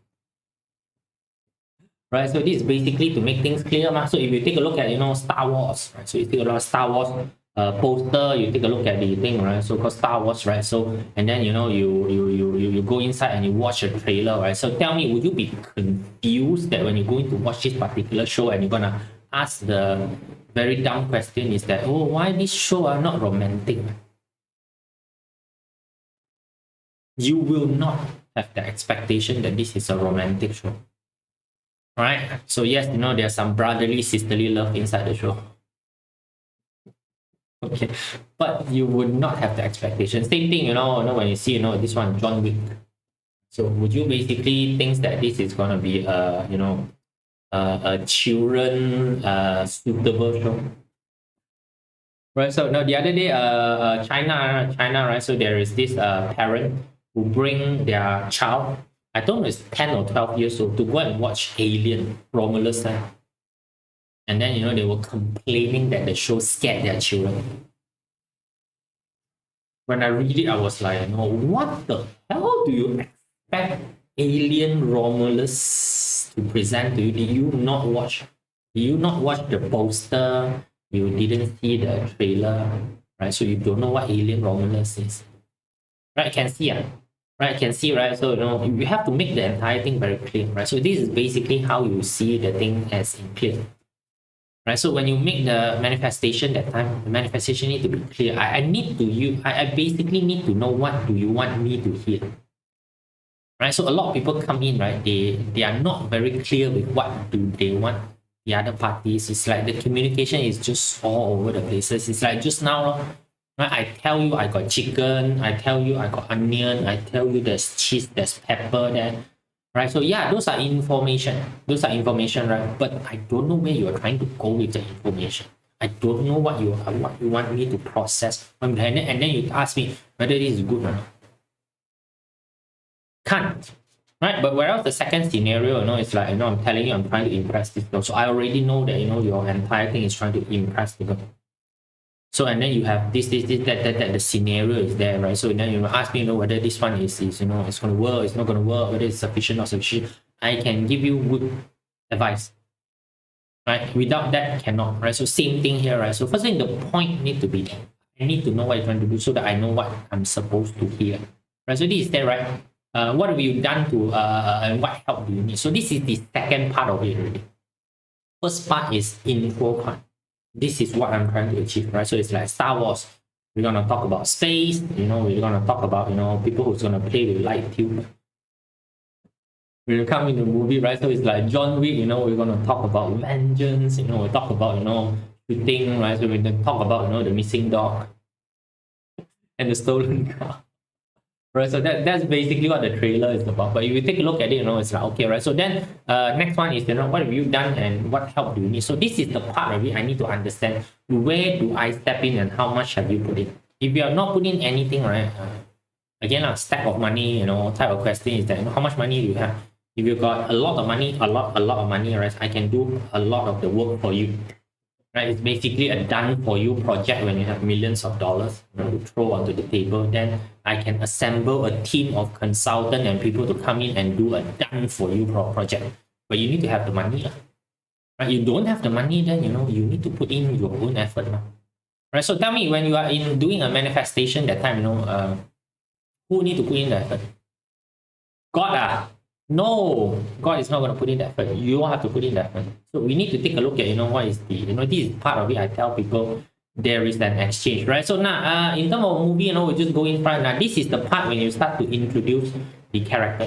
Right, so this is basically to make things clear. So if you take a look at Star Wars, right? So you take a look at Star Wars poster, you take a look at the thing, right? So called Star Wars, right? So and then you go inside and you watch a trailer, right? So tell me, would you be confused that when you're going to watch this particular show and you're gonna ask the very dumb question is that, oh, why this show are not romantic? You will not have the expectation that this is a romantic show. Right? So yes, there's some brotherly, sisterly love inside the show. Okay. But you would not have the expectation. Same thing, when you see, this one, John Wick. So would you basically think that this is gonna be a children suitable show? Right. So now the other day, China, right? So there is this parent who bring their child, I don't know, it's 10 or 12 years old, to go and watch Alien, Romulus. And then, they were complaining that the show scared their children. When I read it, I was like, what the hell do you expect Alien Romulus to present to you? Did you not watch the poster? You didn't see the trailer, right? So you don't know what Alien Romulus is. Right, can see, right? Can see, right? So you have to make the entire thing very clear, right? So this is basically how you see the thing as in clear, right? So when you make the manifestation that time, the manifestation need to be clear. I basically need to know what do you want me to hear, right? So a lot of people come in, right? They are not very clear with what do they want the other parties. It's like the communication is just all over the places. It's like just now, right? I tell you I got chicken, I tell you I got onion, I tell you there's cheese, there's pepper there, right? So yeah, those are information, right? But I don't know where you are trying to go with the information. I don't know what you want me to process, and then you ask me whether this is good or not. Can't, right? But whereas the second scenario, it's like, I'm telling you, I'm trying to impress this girl. So I already know that, your entire thing is trying to impress the girl. So and then you have this, that the scenario is there, right? So then you ask me, whether this one is it's going to work, it's not going to work, whether it's sufficient or not sufficient. I can give you good advice, right? Without that, cannot, right? So same thing here, right? So first thing, the point need to be there. I need to know what you're trying to do so that I know what I'm supposed to hear, right? So this is there, right? What have you done to and what help do you need? So this is the second part of it already. First part is intro part. This is what I'm trying to achieve, right? So it's like Star Wars. We're gonna talk about space, we're gonna talk about people who's gonna play with light tube. When you come in the movie, right? So it's like John Wick, we're gonna talk about vengeance, we'll talk about shooting, right? So we're gonna talk about the missing dog and the stolen car. Right, so that's basically what the trailer is about. But if you take a look at it, it's like, okay, right. So then next one is, what have you done and what help do you need? So this is the part of it I need to understand. Where do I step in and how much have you put in? If you have not put in anything, right, again, a stack of money, type of question is that, how much money do you have? If you got a lot of money, a lot of money, right, I can do a lot of the work for you. Right, it's basically a done for you project. When you have millions of dollars to throw onto the table, then I can assemble a team of consultants and people to come in and do a done for you project. But you need to have the money. Right? You don't have the money, then you need to put in your own effort. Right? So tell me, when you are in doing a manifestation that time, who need to put in the effort? God. No, God is not going to put in that effort. You have to put in that effort. So we need to take a look at, what is the, this is part of it. I tell people there is an exchange, right? So now, in terms of movie, we just go in front. Now, this is the part when you start to introduce the character.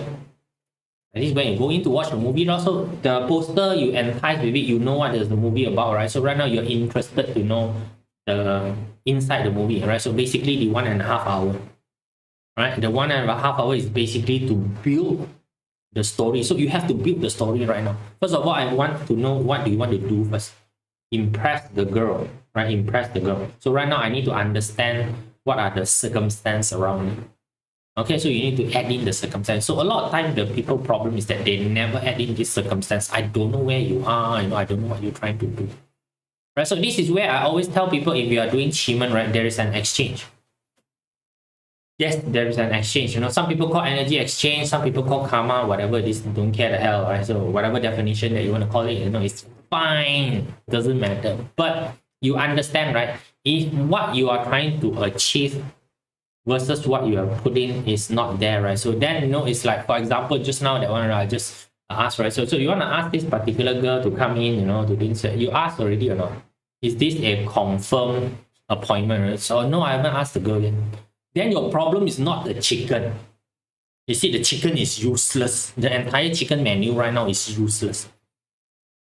And this is when you go in to watch the movie. Also, the poster, you entice with it, you know what is the movie about, right? So right now, you're interested to know the inside the movie, right? So basically, the 1.5 hour, right? The 1.5 hour is basically to build the story. So you have to build the story right now. First of all, I want to know, what do you want to do first? Impress the girl, right? Impress the girl. So right now I need to understand what are the circumstances around it. Okay, so you need to add in the circumstance. So a lot of time the people problem is that they never add in this circumstance. I don't know where you are, I don't know what you're trying to do. Right? So this is where I always tell people, if you are doing QiMen, right, there is an exchange. Yes, there is an exchange. Some people call energy exchange, some people call karma, whatever it is, don't care the hell, right? So whatever definition that you want to call it, it's fine. Doesn't matter. But you understand, right? If what you are trying to achieve versus what you have put in is not there, right? So then, it's like, for example, just now that one I just asked, right? So you want to ask this particular girl to come in, to do this. You asked already or not? Is this a confirmed appointment, right? So no, I haven't asked the girl yet. Then your problem is not the chicken. You see, the chicken is useless. The entire chicken menu right now is useless.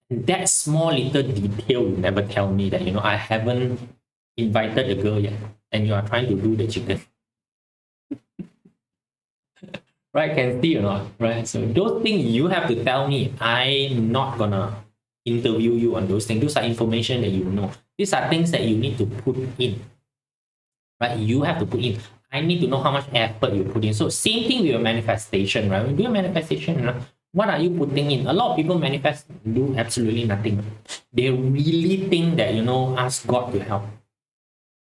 And that small little detail will never tell me that, I haven't invited the girl yet and you are trying to do the chicken. Right, can see or not? Right, so those things you have to tell me. I'm not gonna interview you on those things. Those are information that you know. These are things that you need to put in. Right, you have to put in. I need to know how much effort you put in. So same thing with your manifestation, right? When you do a manifestation, what are you putting in? A lot of people manifest, do absolutely nothing. They really think that, ask God to help.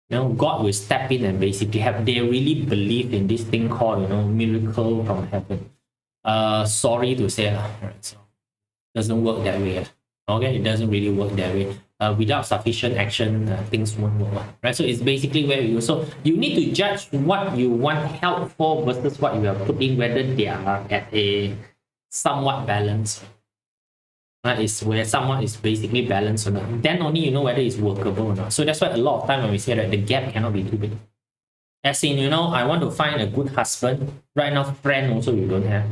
God will step in and basically help. They really believe in this thing called, miracle from heaven. Sorry to say, right? So it doesn't work that way. Okay, it doesn't really work that way. Without sufficient action, things won't work, right? So it's basically where you. So you need to judge what you want help for versus what you have put in, whether they are at a somewhat balance. Right? Is where someone is basically balanced or not. Then only you know whether it's workable or not. So that's why a lot of time when we say that the gap cannot be too big. As in, I want to find a good husband. Right now, friend also you don't have.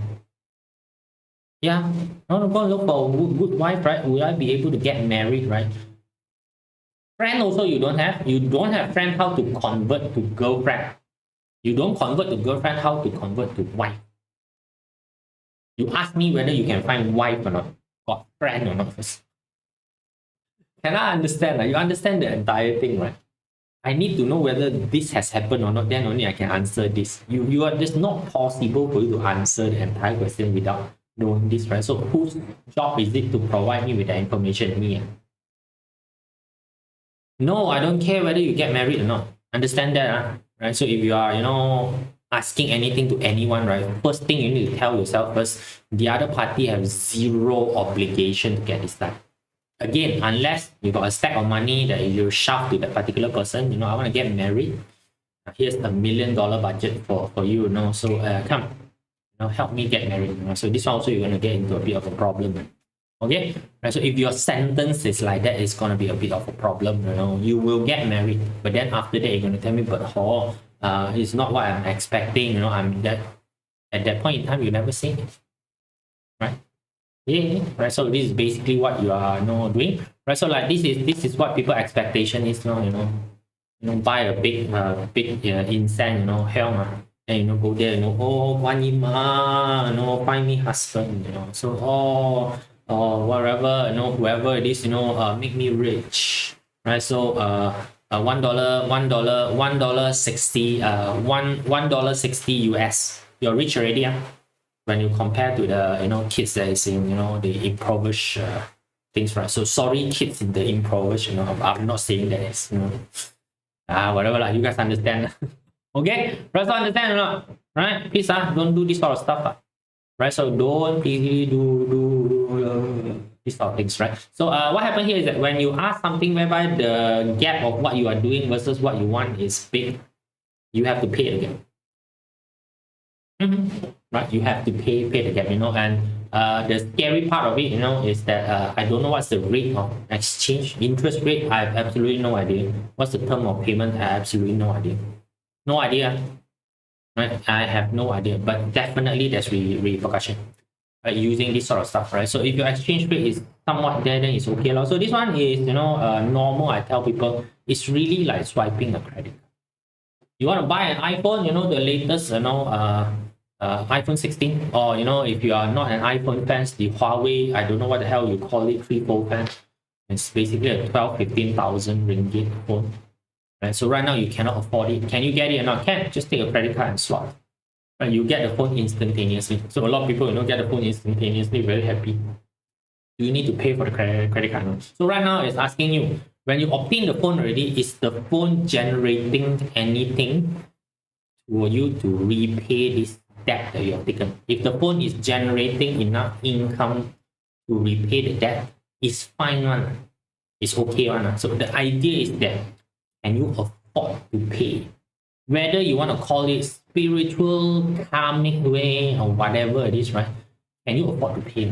Yeah, I want to go look for a good wife, right? Will I be able to get married, right? Friend also you don't have. You don't have friend, how to convert to girlfriend. You don't convert to girlfriend, how to convert to wife. You ask me whether you can find wife or not, or friend or not first. Can I understand? Right? You understand the entire thing, right? I need to know whether this has happened or not, then only I can answer this. You are just not possible for you to answer the entire question without knowing this, right? So whose job is it to provide me with the information? Me. No, I don't care whether you get married or not. Understand that, right? So if you are, asking anything to anyone, right? First thing you need to tell yourself first, the other party has zero obligation to get this done. Again, unless you got a stack of money that you shove to that particular person, I want to get married. Here's $1 million budget for you, So come, help me get married. So this one also you're going to get into a bit of a problem. Okay, right? So if your sentence is like that, it's going to be a bit of a problem. You will get married, but then after that you're going to tell me, but it's not what I'm expecting. I'm that at that point in time you never say it, right? Yeah, right. So this is basically what you are doing, right? So like this is what people expectation is. Buy a big incense, hell, and go there, oh, QiMen, find me husband, so whatever, whoever it is, make me rich, right? So $1.60, $1.60 US, you're rich already, when you compare to the kids that is in the impoverished things, right? So sorry, kids in the impoverished, I'm not saying that it's whatever, like, you guys understand. Okay, right? So understand or not? Right? Please, don't do this sort of stuff, right? So don't easily do this sort of things, right? So what happened here is that when you ask something whereby the gap of what you are doing versus what you want is big, you have to pay it again. Right? You have to pay the gap, and the scary part of it, is that I don't know what's the rate of exchange, interest rate. I have absolutely no idea. What's the term of payment? I have absolutely no idea. No idea. Right? I have no idea, but definitely there's repercussion, right, using this sort of stuff, right? So if your exchange rate is somewhat there, then it's okay. So this one is, normal. I tell people it's really like swiping a credit card. You want to buy an iPhone, the latest, iPhone 16, or if you are not an iPhone fan, the Huawei, I don't know what the hell you call it, 3 4 fan. It's basically a 12,000-15,000 ringgit phone. Right? So right now you cannot afford it. Can you get it or not? Can. Just take a credit card and swap. Right? You get the phone instantaneously. So a lot of people get the phone instantaneously, very happy. Do you need to pay for the credit card? So right now it's asking you, when you obtain the phone already, is the phone generating anything for you to repay this debt that you have taken? If the phone is generating enough income to repay the debt, it's fine one. It's okay one. So the idea is that, can you afford to pay? Whether you want to call it spiritual, karmic way, or whatever it is, right? Can you afford to pay?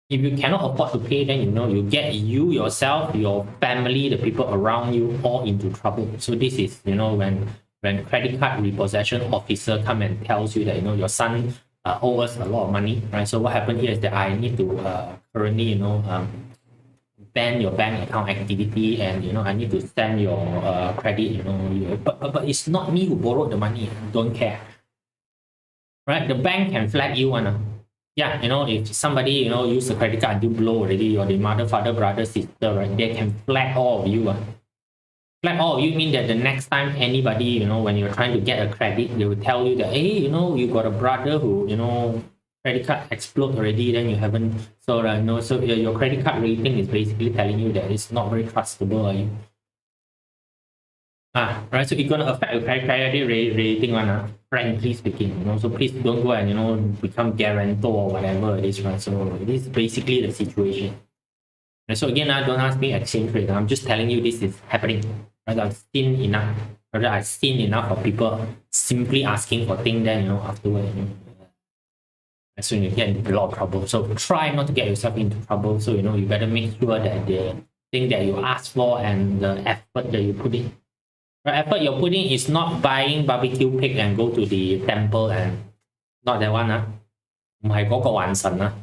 If you cannot afford to pay, then you get you yourself, your family, the people around you all into trouble. So this is when credit card repossession officer come and tells you that your son owes us a lot of money, right? So what happened here is that I need to currently ban your bank account activity, and I need to send your credit, but it's not me who borrowed the money. Don't care, right? The bank can flag you one. Yeah, if somebody use the credit card until blow already, or the mother, father, brother, sister, right? They can flag all of you. Flag all of you mean that the next time anybody, when you're trying to get a credit, they will tell you that, hey, you got a brother who, credit card explode already, then you haven't. So so your credit card rating is basically telling you that it's not very trustable, are you? Right. So it's gonna affect your credit rating one, frankly speaking. So please don't go and become guarantor or whatever it is, right? So this is basically the situation. Right? So again, don't ask me exchange rate. I'm just telling you this is happening. Right? I've seen enough. Right? I've seen enough of people simply asking for things, then afterward, so you get into a lot of trouble. So try not to get yourself into trouble. So you better make sure that the thing that you ask for and the effort that you put in. The effort you're putting is not buying barbecue pig and go to the temple, and not that one.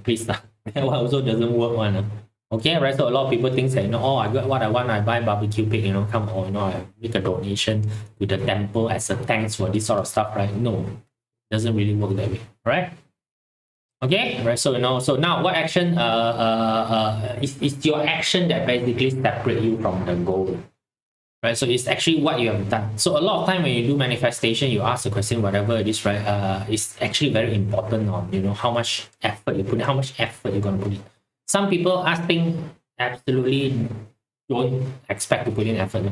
Please. That one also doesn't work one. Okay, right? So a lot of people think that I got what I want, I buy barbecue pig, come on, I make a donation to the temple as a thanks for this sort of stuff, right? No, it doesn't really work that way, right? Okay, right? So so now what action is your action that basically separate you from the goal? Right, so it's actually what you have done. So a lot of time when you do manifestation, you ask the question, whatever it is, right? It's actually very important on how much effort you put in, how much effort you're gonna put in. Some people asking absolutely don't expect to put in effort,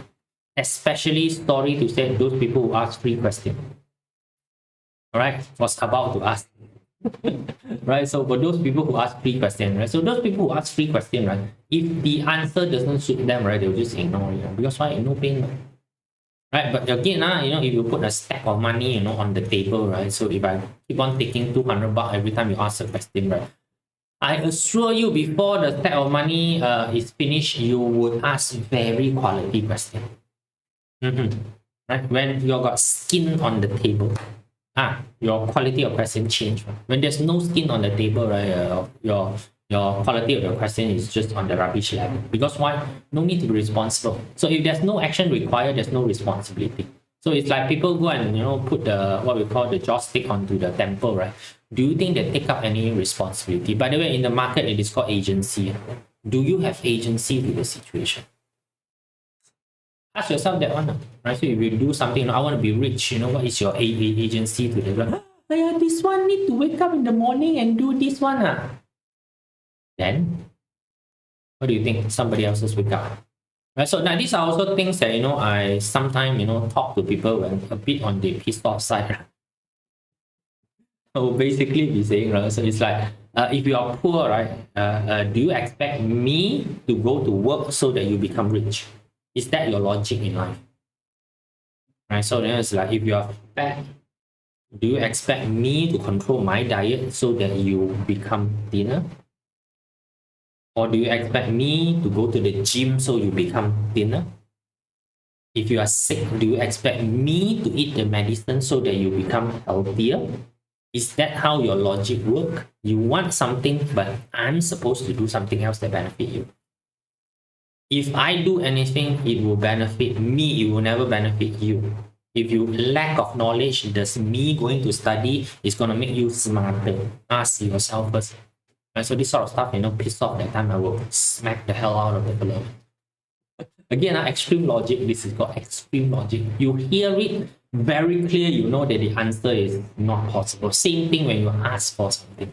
especially sorry to say those people who ask 3 questions. All right, was about to ask. Right, so for those people who ask 3 questions, right? So those people who ask 3 questions, right? If the answer doesn't suit them, right, they'll just ignore it, because why? No pain, right? But again, if you put a stack of money, on the table, right? So if I keep on taking 200 bucks every time you ask a question, right? I assure you, before the stack of money is finished, you would ask very quality questions. Right? When you got skin on the table, your quality of question change. When there's no skin on the table, right, your quality of your question is just on the rubbish level. Because why? No need to be responsible. So if there's no action required, there's no responsibility. So it's like people go and put the what we call the joystick onto the temple, right? Do you think they take up any responsibility? By the way, in the market, it is called agency. Do you have agency to the situation? Ask yourself that one, right? So if you do something, I want to be rich, what is your agency to the this one need to wake up in the morning and do this one. Then, what do you think? Somebody else's wake up. Right, so now these are also things that I sometimes talk to people when a bit on the pissed off side. So basically be saying, right? So it's like if you are poor, right? Do you expect me to go to work so that you become rich? Is that your logic in life? Right. So then it's like if you are fat, do you expect me to control my diet so that you become thinner? Or do you expect me to go to the gym so you become thinner? If you are sick, do you expect me to eat the medicine so that you become healthier? Is that how your logic works? You want something, but I'm supposed to do something else that benefit you. If I do anything, it will benefit me. It will never benefit you. If you lack of knowledge, does me going to study is going to make you smarter? Ask yourself first. And so this sort of stuff, piss off that time, I will smack the hell out of the fellow. Again, extreme logic. This is called extreme logic. You hear it very clear, you know that the answer is not possible. Same thing when you ask for something.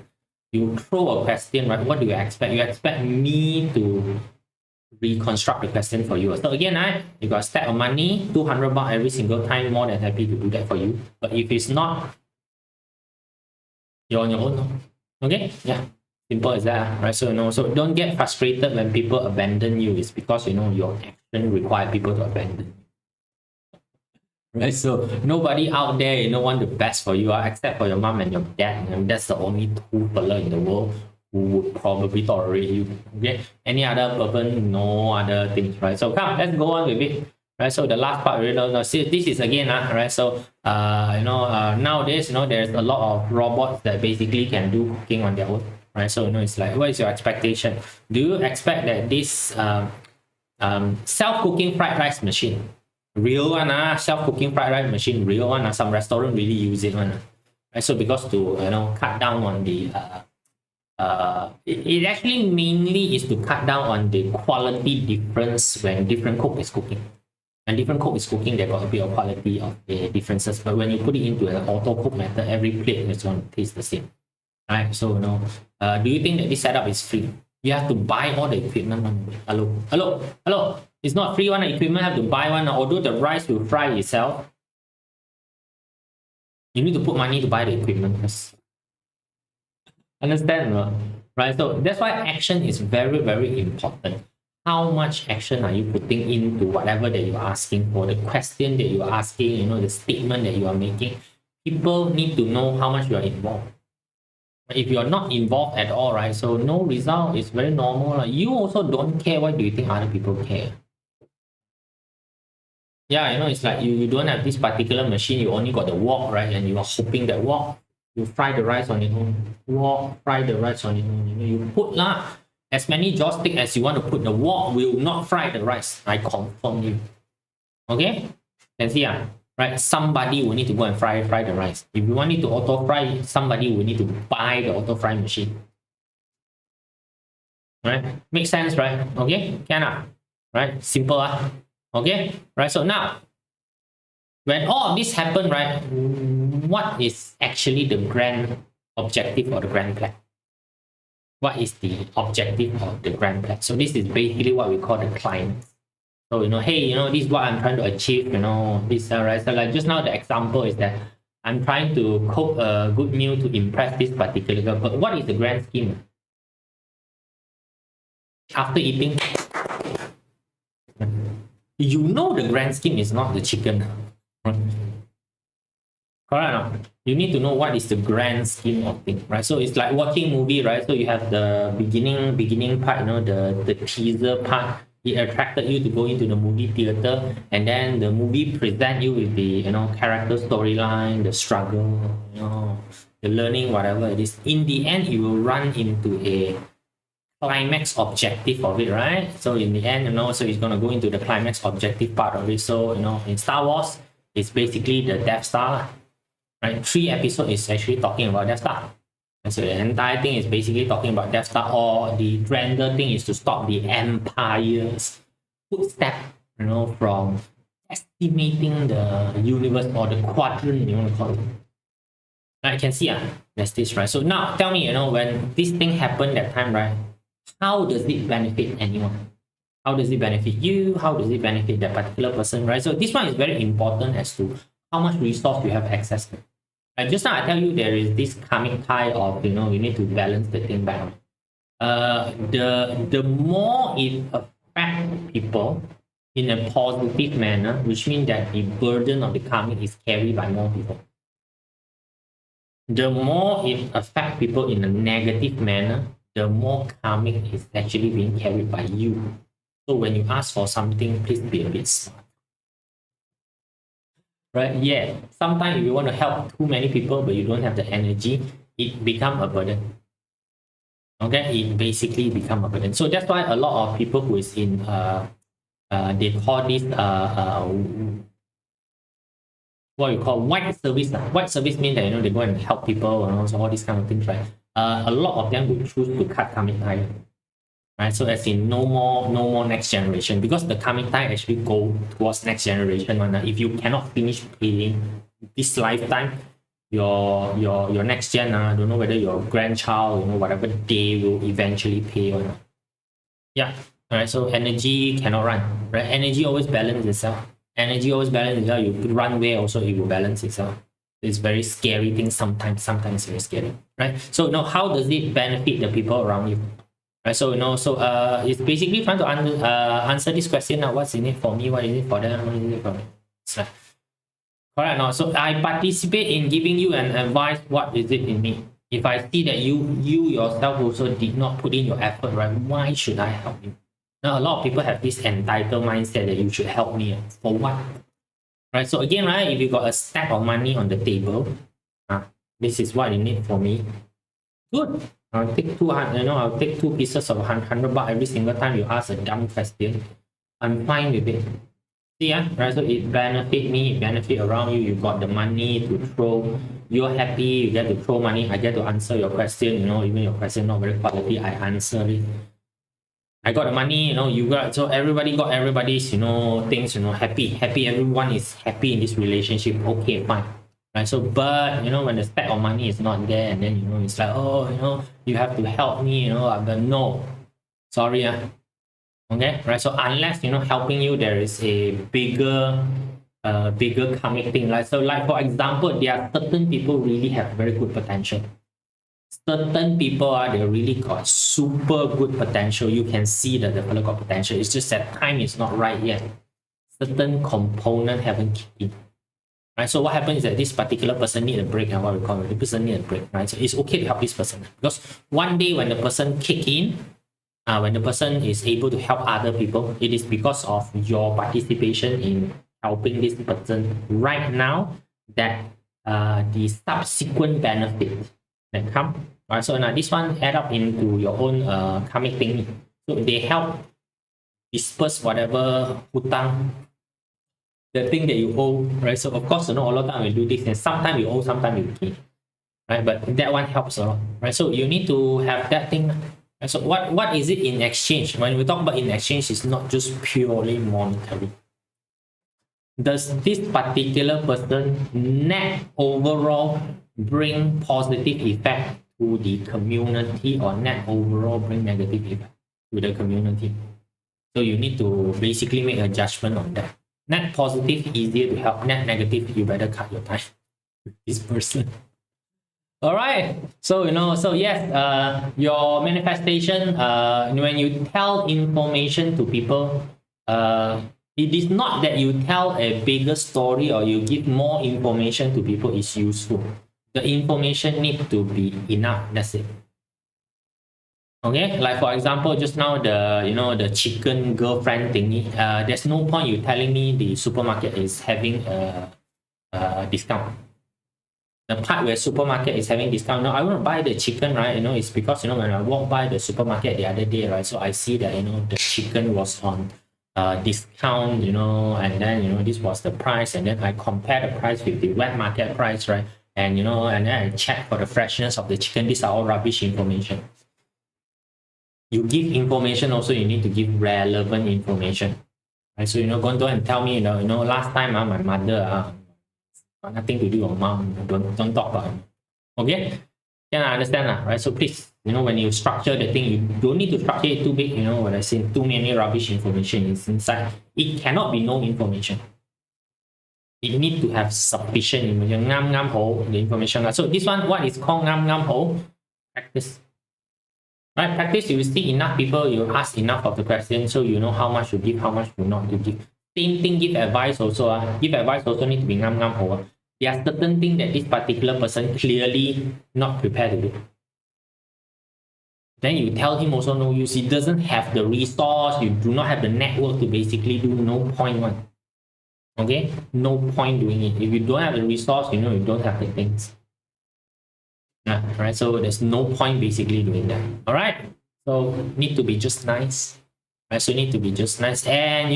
You throw a question, right? What do you expect? You expect me to reconstruct the question for you. So again, you got a stack of money, 200 baht every single time, more than happy to do that for you. But if it's not, you're on your own. Okay? Yeah. Simple as that, right? So so don't get frustrated when people abandon you. It's because your action requires people to abandon you. Right? So nobody out there, want the best for you, except for your mom and your dad. And that's the only two fella in the world who would probably tolerate you. Okay? Any other person, no other things, right? So come, let's go on with it. Right, so the last part, see, this is again, right? So nowadays, there's a lot of robots that basically can do cooking on their own. Right, so it's like, what is your expectation? Do you expect that this self-cooking fried rice machine, real one, self-cooking fried rice machine, real one, some restaurant really use it one, right? So because to cut down on the it actually mainly is to cut down on the quality difference when different cook is cooking. And different cook is cooking, there got a bit of quality of differences. But when you put it into an auto cook method, every plate is going to taste the same. Right, so do you think that this setup is free? You have to buy all the equipment. Hello. It's not free one. Equipment have to buy one. Although the rice will fry itself, you need to put money to buy the equipment first. Understand, right? So that's why action is very, very important. How much action are you putting into whatever that you're asking for? The question that you're asking, the statement that you are making. People need to know how much you are involved. If you're not involved at all, right? So no result is very normal. You also don't care. Why do you think other people care? Yeah, it's like you don't have this particular machine. You only got the wok, right? And you are hoping that wok, you fry the rice on your own. Wok, fry the rice on your own. You put as many joystick as you want to put. The wok will not fry the rice. I confirm you. Okay? Can see, right? Somebody will need to go and fry the rice. If you want it to auto fry, somebody will need to buy the auto fry machine. Right? Makes sense, right? Okay? Can right? Simple, okay? Right? So now, when all of this happen, right? What is actually the grand objective or the grand plan? What is the objective of the grand plan? So this is basically what we call the climax. So, hey, this is what I'm trying to achieve, this, right? So like just now, the example is that I'm trying to cook a good meal to impress this particular girl. But what is the grand scheme? After eating, the grand scheme is not the chicken. Correct. You need to know what is the grand scheme of things, right? So it's like watching movie, right? So you have the beginning part, the teaser part. It attracted you to go into the movie theater, and then the movie present you with the character storyline, the struggle, the learning, whatever it is. In the end, you will run into a climax objective of it, right? So in the end, so it's gonna go into the climax objective part of it. So in Star Wars, is basically the Death Star, right? 3 episodes is actually talking about Death Star. And so the entire thing is basically talking about Death Star, or the grander thing is to stop the Empire's footstep, from estimating the universe, or the quadrant, you want to call it. I can see there's this, right? So now tell me, when this thing happened that time, right? How does it benefit anyone? How does it benefit you? How does it benefit that particular person, right? So this one is very important as to how much resource you have access to. Just now I tell you there is this karmic tie of, you need to balance the thing back. The more it affects people in a positive manner, which means that the burden of the karmic is carried by more people. The more it affects people in a negative manner, the more karmic is actually being carried by you. So when you ask for something, please be a bit smart. Right? Yeah. Sometimes if you want to help too many people, but you don't have the energy, it becomes a burden. Okay? It basically becomes a burden. So that's why a lot of people who is in, they call this, what you call white service. White service means that, they go and help people and also all these kind of things, right? A lot of them will choose to cut karmic tie. Right? So as in no more next generation, because the karmic tie actually go towards next generation. If you cannot finish paying this lifetime, your next gen, I don't know whether your grandchild, whatever, they will eventually pay or not. Yeah. Alright, so energy cannot run. Right? Energy always balances itself. Energy always balances itself. You run where also it will balance itself. It's very scary thing sometimes it's very scary. Right? So how does it benefit the people around you? Right, so it's basically trying to answer this question now. What's in it for me? What is it for them? What is it for me? Correct. Now, so I participate in giving you an advice. What is it in me? If I see that you yourself also did not put in your effort, right? Why should I help you? Now, a lot of people have this entitled mindset that you should help me. For what? Right. So again, right? If you got a stack of money on the table, this is what you need for me. Good. I'll take 200, I'll take 2 pieces of 100 baht every single time you ask a dumb question. I'm fine with it. See, right? So it benefit me, it benefit around you. You got the money to throw. You're happy, you get to throw money. I get to answer your question, even your question not very quality, I answer it. I got the money, you got, so everybody got everybody's, things, happy. Everyone is happy in this relationship. Okay, fine. Right, so but when the stack of money is not there, and then it's like, oh, you have to help me, but no, sorry, okay, right? So unless helping you, there is a bigger karmic thing. Like, so like for example, there are certain people really have very good potential. Certain people they really got super good potential. You can see that the fellow got potential. It's just that time is not right yet. Certain component haven't kicked in. Right, so what happens is that this particular person need a break, and what we call it, the person need a break, right? So it's okay to help this person, because one day when the person kick in, when the person is able to help other people, it is because of your participation in helping this person right now that the subsequent benefit that come. Right, so now this one add up into your own karmic thing. So they help disperse whatever hutang, the thing that you owe, right? So of course, a lot of time we do this, and sometimes you owe, sometimes you pay, right? But that one helps a lot, right? So you need to have that thing. Right? So what is it in exchange? When we talk about in exchange, it's not just purely monetary. Does this particular person net overall bring positive effect to the community, or net overall bring negative effect to the community? So you need to basically make a judgment on that. Net positive, easier to help. Net negative, you better cut your time with this person. All right. So, so yes, your manifestation, when you tell information to people, it is not that you tell a bigger story or you give more information to people is useful. The information needs to be enough. That's it. Okay, like for example, just now the chicken girlfriend thingy. There's no point you telling me the supermarket is having a discount. The part where supermarket is having discount. No, I want to buy the chicken, right? It's because when I walked by the supermarket the other day, right? So I see that the chicken was on discount, and then, this was the price, and then I compare the price with the wet market price, right? And, and then I check for the freshness of the chicken. These are all rubbish information. You give information also, you need to give relevant information. Right? So, go and tell me, last time my mother, nothing to do with mom, don't talk about it. Okay? Can I understand? Right? So please, when you structure the thing, you don't need to structure it too big, what I say, too many rubbish information is inside. It cannot be no information. It need to have sufficient information. The information. So this one, what is called practice. Right? Practice, you see enough people, you ask enough of the question, so you know how much to give, how much to not to give. Same thing, give advice also. Give advice also need to be There are certain things that this particular person clearly not prepared to do. Then you tell him also no use. He doesn't have the resource. You do not have the network to basically do. No point one. Okay? No point doing it. If you don't have the resource, you don't have the things. Right? So there's no point basically doing that. All right? So need to be just nice. Right? So need to be just nice. And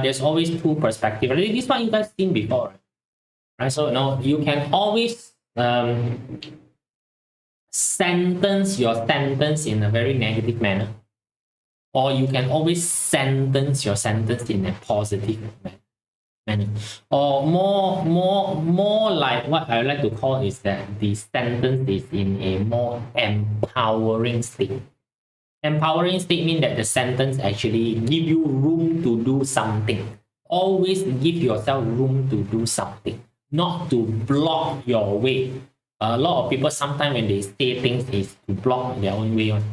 there's always two perspectives. This one you guys seen before. Right? So you can always sentence your sentence in a very negative manner, or you can always sentence your sentence in a positive manner, or more like what I like to call is that the sentence is in a more empowering state. Empowering state means that the sentence actually give you room to do something. Always give yourself room to do something, not to block your way. A lot of people sometimes when they say things is to block their own way on.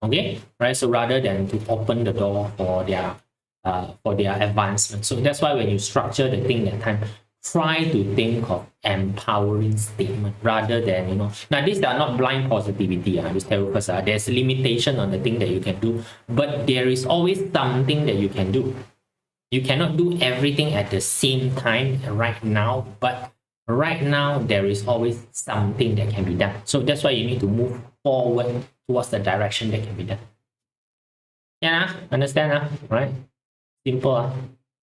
Okay, right? So rather than to open the door for their advancement. So that's why when you structure the thing that time, try to think of empowering statement rather than Now these are not blind positivity. I just tell you first. There's a limitation on the thing that you can do, but there is always something that you can do. You cannot do everything at the same time right now, but right now there is always something that can be done. So that's why you need to move forward towards the direction that can be done. Yeah, understand? Right? Simple.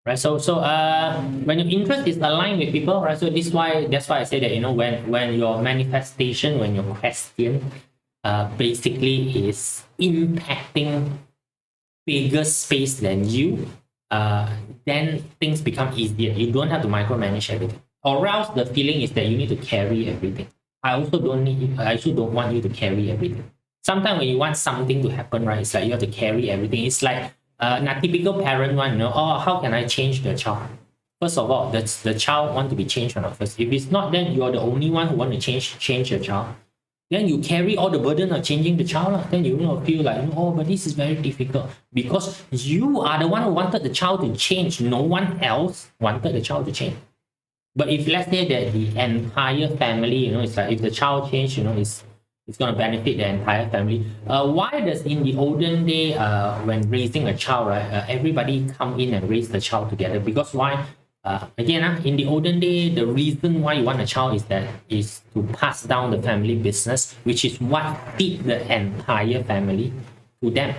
Right? So when your interest is aligned with people, right? So that's why I say that when your manifestation, when your question basically is impacting bigger space than you, then things become easier. You don't have to micromanage everything. Or else the feeling is that you need to carry everything. I also don't want you to carry everything. Sometimes when you want something to happen, right, it's like you have to carry everything. It's like a typical parent one, how can I change the child? First of all, that's the child want to be changed or not first. If it's not, then you're the only one who want to change the child. Then you carry all the burden of changing the child. Then you feel like, but this is very difficult because you are the one who wanted the child to change. No one else wanted the child to change. But if let's say that the entire family, it's like if the child change, it's going to benefit the entire family. Why does in the olden day, when raising a child, right, everybody come in and raise the child together? Because why? Again, in the olden day, the reason why you want a child is to pass down the family business, which is what feed the entire family to them.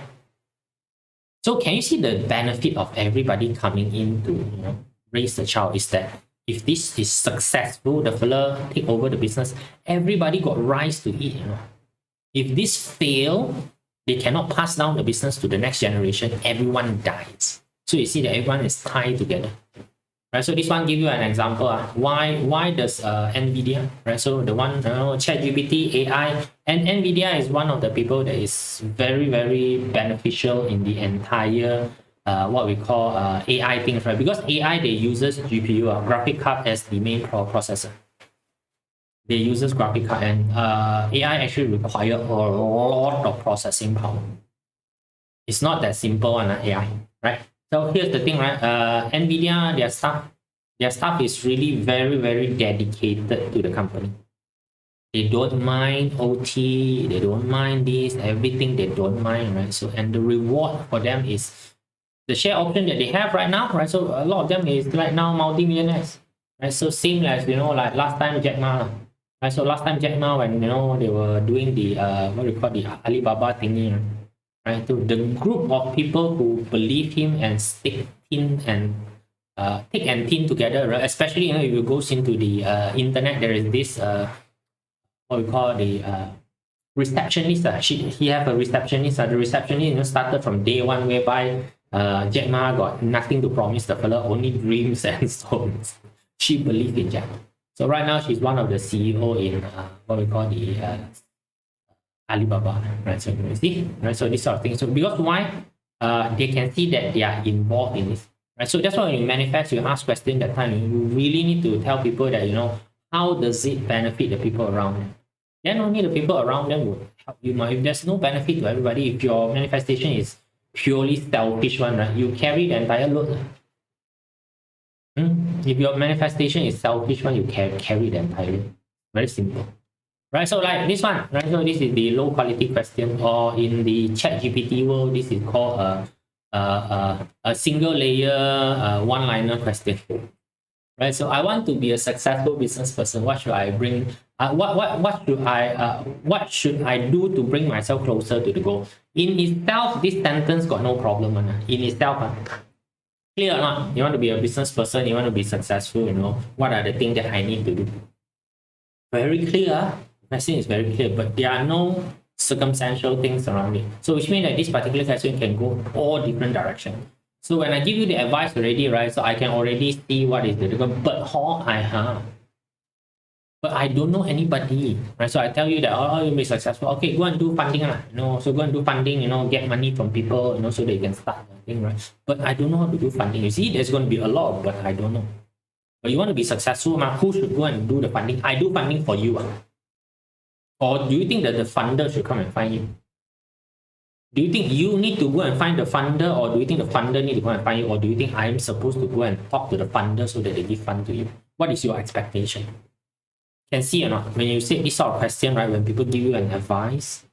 So can you see the benefit of everybody coming in to raise the child is that if this is successful, the fella take over the business, everybody got rice to eat. If this fail, they cannot pass down the business to the next generation. Everyone dies. So you see that everyone is tied together. Right, so this one give you an example. Why does NVIDIA, right? So the one ChatGPT, AI, and NVIDIA is one of the people that is very, very beneficial in the entire what we call AI things, right? Because AI, they uses GPU, graphic card as the main processor. They uses graphic card, and AI actually require a lot of processing power. It's not that simple on AI, right? So here's the thing, right? NVIDIA, their staff is really very, very dedicated to the company. They don't mind OT, they don't mind this, everything they don't mind, right? So, and the reward for them is the share option that they have right now, right? So a lot of them is right now multi-millionaires, right? So same as like last time Jack Ma, right? So last time Jack Ma, when they were doing the what we call the Alibaba thingy, right? So the group of people who believe him and stick thin and thick and thin together, right? Especially, if you goes into the internet, there is this what we call the receptionist. He have a receptionist. The receptionist, started from day one, whereby Jack Ma got nothing to promise the fella, only dreams and stones. She believed in Jack. So right now she's one of the CEO in what we call the Alibaba, right? So you see, right? So this sort of thing. So because why? They can see that they are involved in this, right? So that's why when you manifest, you ask questions that time. You really need to tell people that how does it benefit the people around them. Then only the people around them will help you more. If there's no benefit to everybody, if your manifestation is purely selfish one, right? You carry the entire load. If your manifestation is selfish one, you carry the entire load. Very simple. Right, so like this one, right? So this is the low quality question, or in the chat GPT world, this is called a single layer one-liner question. Right, so I want to be a successful business person. What should I bring? What should I do to bring myself closer to the goal? In itself, this sentence got no problem. In itself, clear or not? You want to be a business person, you want to be successful, what are the things that I need to do? Very clear. Question is very clear, but there are no circumstantial things around it. So which means that this particular question can go all different directions. So when I give you the advice already, right? So I can already see what is the difference. But I don't know anybody, right? So I tell you that you'll be successful. Okay, go and do funding, So go and do funding, get money from people, so they can start the thing, right? But I don't know how to do funding. You see, there's going to be a lot, but I don't know. But you want to be successful, who should go and do the funding? I do funding for you. Or do you think that the funder should come and find you? Do you think you need to go and find the funder, or do you think the funder need to go and find you, or do you think I'm supposed to go and talk to the funder so that they give fund to you? What is your expectation? Can see or not? When you say this sort of question, right, when people give you an advice,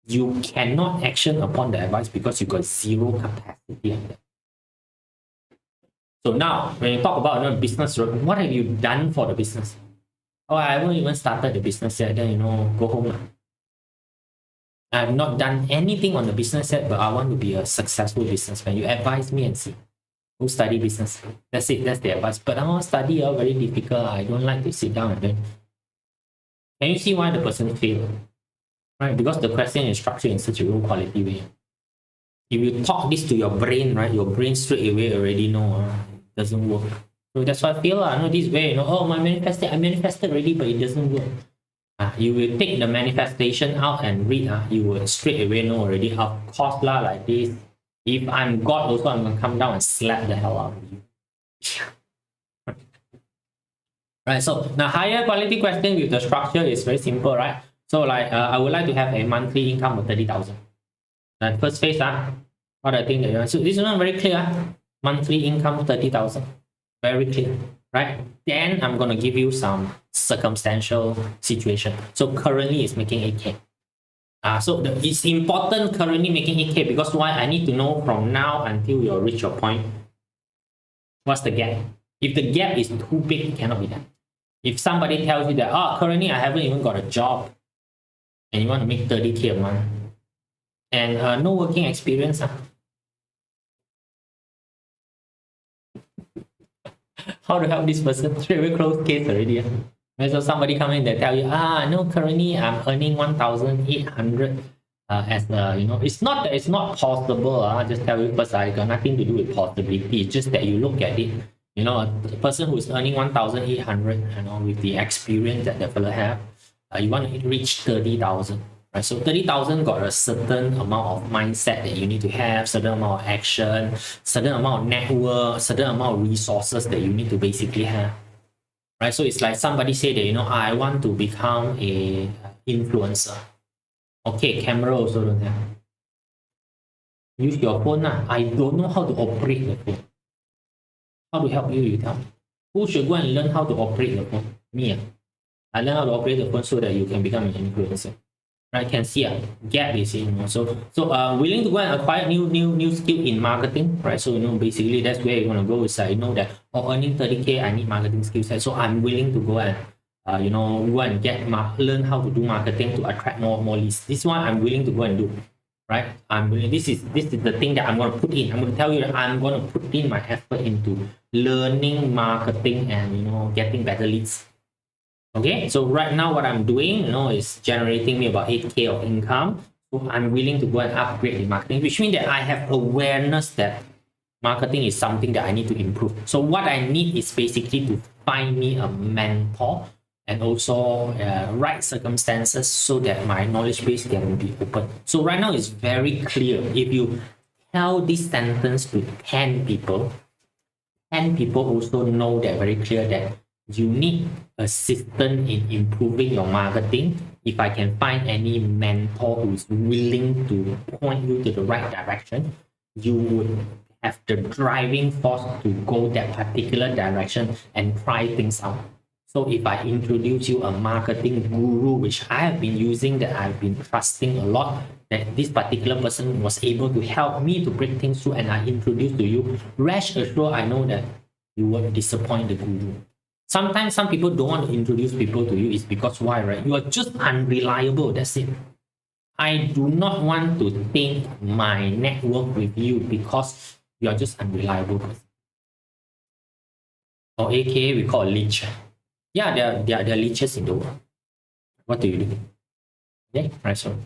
you cannot action upon the advice because you got zero capacity on that. So now, when you talk about business, what have you done for the business? Oh, I haven't even started the business yet. Then go home. I have not done anything on the business yet, but I want to be a successful businessman. You advise me and see. Go study business. That's it. That's the advice. But study very difficult. I don't like to sit down and then. Can you see why the person failed? Right? Because the question is structured in such a low quality way. If you talk this to your brain, right, your brain straight away already know it doesn't work. So that's why I feel this way, I manifested already, but it doesn't work. You will take the manifestation out and read, you will straight away know already. Of course, like this. If I'm God also, I'm going to come down and slap the hell out of you. Right, so now higher quality question with the structure is very simple, right? So like, I would like to have a monthly income of 30,000. And first phase, what I think that you want. So this one very clear. Monthly income 30,000. Very clear, right? Then I'm going to give you some circumstantial situation. So currently it's making 8K. So it's important currently making 8K because why? I need to know from now until you reach your point. What's the gap? If the gap is too big, it cannot be done. If somebody tells you that, currently I haven't even got a job and you want to make 30K a month and no working experience, how to help this person? Straight away close case already. So somebody come in and tell you, no, currently I'm earning 1,800 as it's not that it's not possible. I just tell you first, I got nothing to do with possibility. It's just that you look at it, a person who's earning 1,800, with the experience that the fellow have, you want to reach 30,000. Right, so 30,000 got a certain amount of mindset that you need to have, certain amount of action, certain amount of network, certain amount of resources that you need to basically have. Right, so it's like somebody say that, I want to become a influencer. Okay, camera also don't have. Use your phone. I don't know how to operate the phone. How to help you, you tell me. Who should go and learn how to operate the phone? Me. I learn how to operate the phone so that you can become an influencer. Right, can see a gap is so willing to go and acquire new skill in marketing, right? So basically that's where you're gonna go. Is that earning 30K, I need marketing skill set. So I'm willing to go and go and learn how to do marketing to attract more leads. This one I'm willing to go and do, right? This is the thing that I'm going to put in. I'm going to tell you that I'm going to put in my effort into learning marketing and getting better leads. Okay, so right now what I'm doing, is generating me about 8K of income. So I'm willing to go and upgrade the marketing, which means that I have awareness that marketing is something that I need to improve. So what I need is basically to find me a mentor and also right circumstances so that my knowledge base can be open. So right now it's very clear. If you tell this sentence to 10 people, 10 people also know that very clear that you need assistance in improving your marketing. If I can find any mentor who's willing to point you to the right direction, you would have the driving force to go that particular direction and try things out. So if I introduce you a marketing guru, which I have been using, that I've been trusting a lot, that this particular person was able to help me to break things through, and I introduce to you, rest assured I know that you won't disappoint the guru. Sometimes some people don't want to introduce people to you is because why, right? You are just unreliable. That's it. I do not want to think my network with you because you are just unreliable. Or aka we call a leech. Yeah, there are leeches in the world. What do you do? Okay, right, so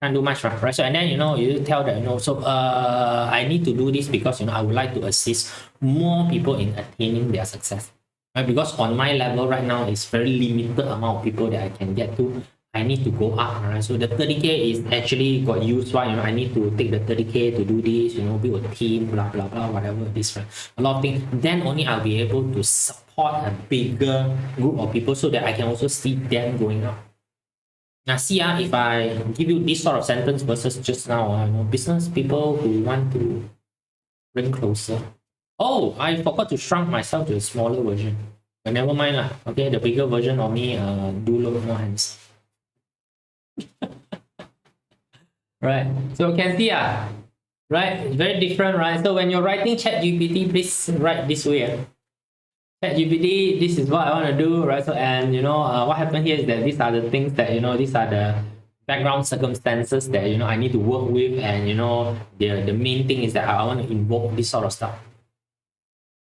can't do much, right? So and then you tell that so I need to do this because I would like to assist more people in attaining their success. Right? Because on my level right now, it's very limited amount of people that I can get to. I need to go up, right? So the 30K is actually got used, right? I need to take the 30K to do this, build a team, blah, blah, blah, whatever this, right? A lot of things. Then only I'll be able to support a bigger group of people so that I can also see them going up. Now, see, if I give you this sort of sentence versus just now, business people who want to bring closer. Oh, I forgot to shrunk myself to a smaller version. But never mind lah. Okay, the bigger version of me do look more handsome. Right, so you can see right, very different, right? So when you're writing ChatGPT, please write this way. ChatGPT, this is what I want to do, right? So and what happened here is that these are the things that these are the background circumstances that I need to work with, and the main thing is that I want to invoke this sort of stuff.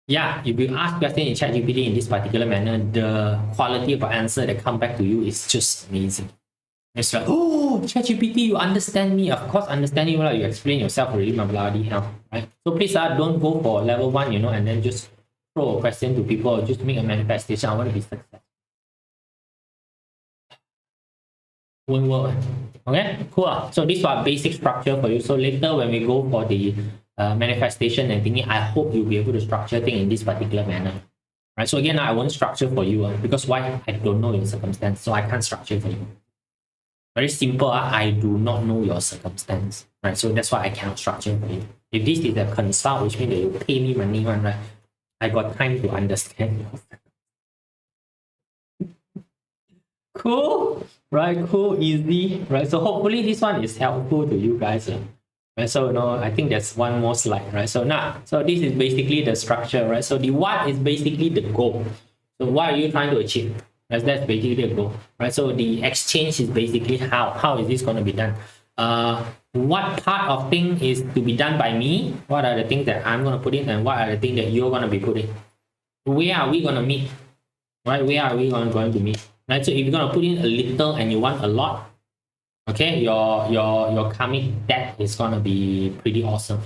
Yeah, if you ask questions in ChatGPT in this particular manner, the quality of the answer that come back to you is just amazing. It's like, oh, ChatGPT, you understand me. Of course, understand you. You explain yourself already, my bloody hell, right? So please, don't go for level 1, and then just throw a question to people or just make a manifestation. I want to be successful. Won't work. Okay, cool. So this was basic structure for you. So later when we go for the manifestation and thinking, I hope you'll be able to structure things in this particular manner. Right. So again, I won't structure for you because why? I don't know your circumstance, so I can't structure for you. Very simple. I do not know your circumstance, right? So that's why I cannot structure for you. If this is a consult, which means that you pay me money, right? I got time to understand. Cool, right? Cool, easy, right? So hopefully this one is helpful to you guys. Right? So I think that's one more slide, right? So now, so this is basically the structure, right? So the what is basically the goal. So what are you trying to achieve? Right? That's basically the goal, right? So the exchange is basically how is this going to be done? What part of thing is to be done by me? What are the things that I'm going to put in, and what are the things that you're going to be putting? Where are we going to meet? Right? Where are we going to meet? Right? So if you're going to put in a little and you want a lot, okay, your karmic debt is going to be pretty awesome.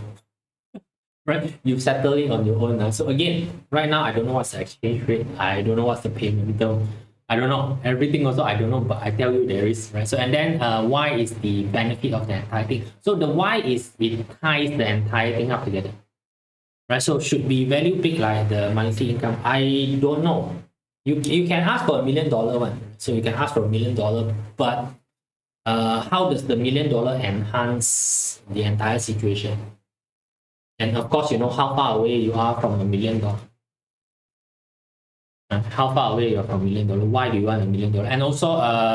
Right? You've settled it on your own now. So again, right now, I don't know what's the exchange rate. I don't know what's the payment term. I don't know. Everything also, I don't know, but I tell you there is, right? So, and then why is the benefit of the entire thing? So the why is it ties the entire thing up together. Right? So should be value big like the monthly income. I don't know. You can ask for $1 million one. So you can ask for $1 million, but how does the $1 million enhance the entire situation? And of course, how far away you are from $1 million. How far away you are from $1 million? Why do you want $1 million? And also,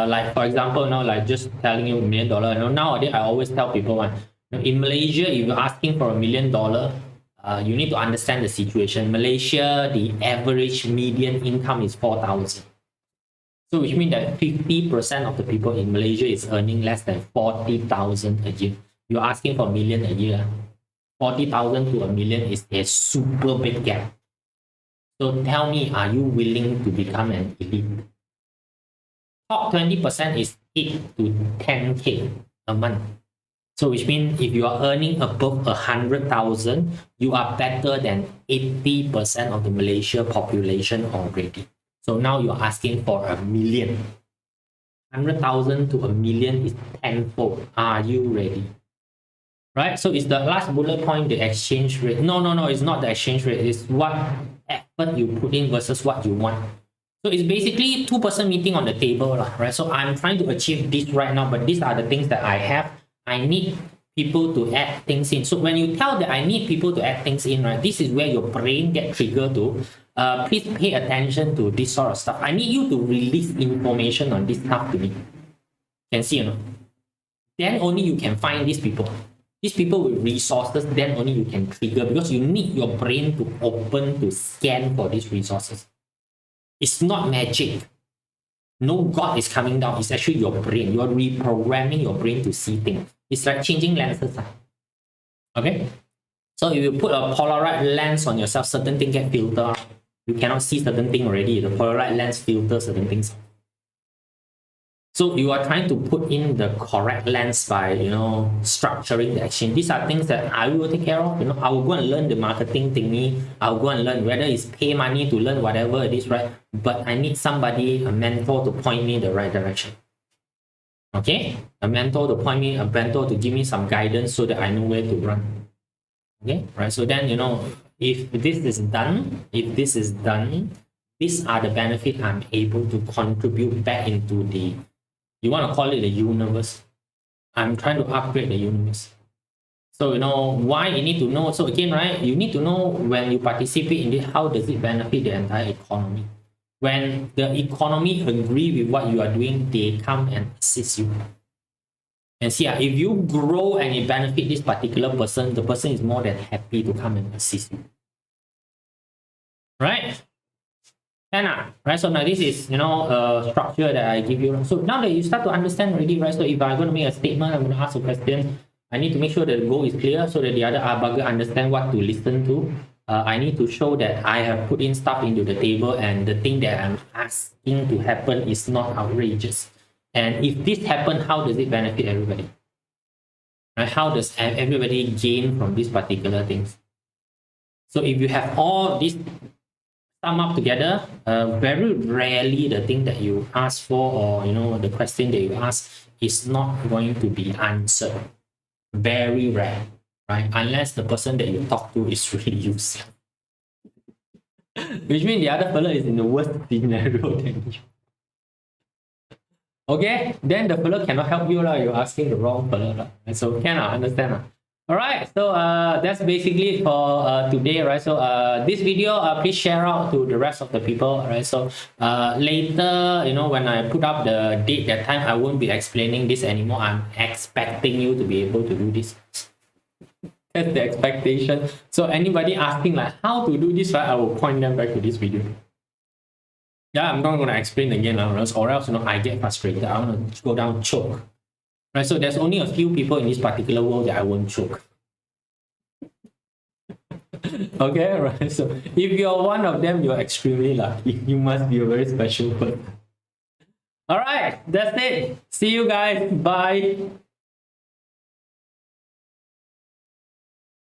like for example, like just telling you $1 million. Nowadays I always tell people, in Malaysia, if you're asking for $1 million, you need to understand the situation. Malaysia, the average median income is 4,000. So which means that 50% of the people in Malaysia is earning less than 40,000 a year. you're asking for a million a year. 40,000 to a million is a super big gap. So tell me, are you willing to become an elite? Top 20% is 8 to 10K a month. So which means if you are earning above 100,000, you are better than 80% of the Malaysia population already. So now you're asking for a million. 100,000 to a million is tenfold. Are you ready? Right? So it's the last bullet point, the exchange rate. No, it's not the exchange rate. It's what effort you put in versus what you want. So it's basically two-person meeting on the table, right? So I'm trying to achieve this right now, but these are the things that I have. I need people to add things in. So when you tell that I need people to add things in, right, this is where your brain gets triggered to. Please pay attention to this sort of stuff. I need you to release information on this stuff to me. Can see, you know? Then only you can find these people. These people with resources, then only you can trigger, because you need your brain to open to scan for these resources. It's not magic. No God is coming down. It's actually your brain. You're reprogramming your brain to see things. It's like changing lenses. Okay? So if you put a Polaroid lens on yourself, certain things get filtered. You cannot see certain things already. The Polaroid lens filters certain things. So you are trying to put in the correct lens by, structuring the exchange. These are things that I will take care of. I will go and learn the marketing thingy. I'll go and learn whether it's pay money to learn whatever it is, right? But I need somebody, a mentor, to point me in the right direction. Okay? A mentor to point me, a mentor to give me some guidance so that I know where to run. Okay? Right? So then, if this is done, these are the benefits I'm able to contribute back into the, you want to call it the universe. I'm trying to upgrade the universe. So, why you need to know. So again, right, you need to know when you participate in this, how does it benefit the entire economy? When the economy agree with what you are doing, they come and assist you. And see, if you grow and it benefit this particular person, the person is more than happy to come and assist you. Right? Right, so now this is structure that I give you. So now that you start to understand already, right? So if I'm going to make a statement, I'm going to ask a question. I need to make sure that the goal is clear so that the other bugger understand what to listen to. I need to show that I have put in stuff into the table, and the thing that I'm asking to happen is not outrageous. And if this happens, how does it benefit everybody? Right? How does everybody gain from these particular things? So if you have all these sum up together, very rarely the thing that you ask for, or the question that you ask, is not going to be answered. Very rare, right? Unless the person that you talk to is really useless. Which means the other fellow is in the worst scenario than you. Okay, then the fellow cannot help you, you're asking the wrong fellow. So cannot understand. All right, so that's basically it for today, right? So this video, please share out to the rest of the people, right? So later, when I put up the date, that time, I won't be explaining this anymore. I'm expecting you to be able to do this. That's the expectation. So anybody asking like how to do this, right? I will point them back to this video. Yeah, I'm not going to explain again, or else I get frustrated. I want to go down choke. Right, so there's only a few people in this particular world that I won't choke. Okay, right. So if you're one of them, you're extremely lucky. You must be a very special person. All right, that's it. See you guys. Bye.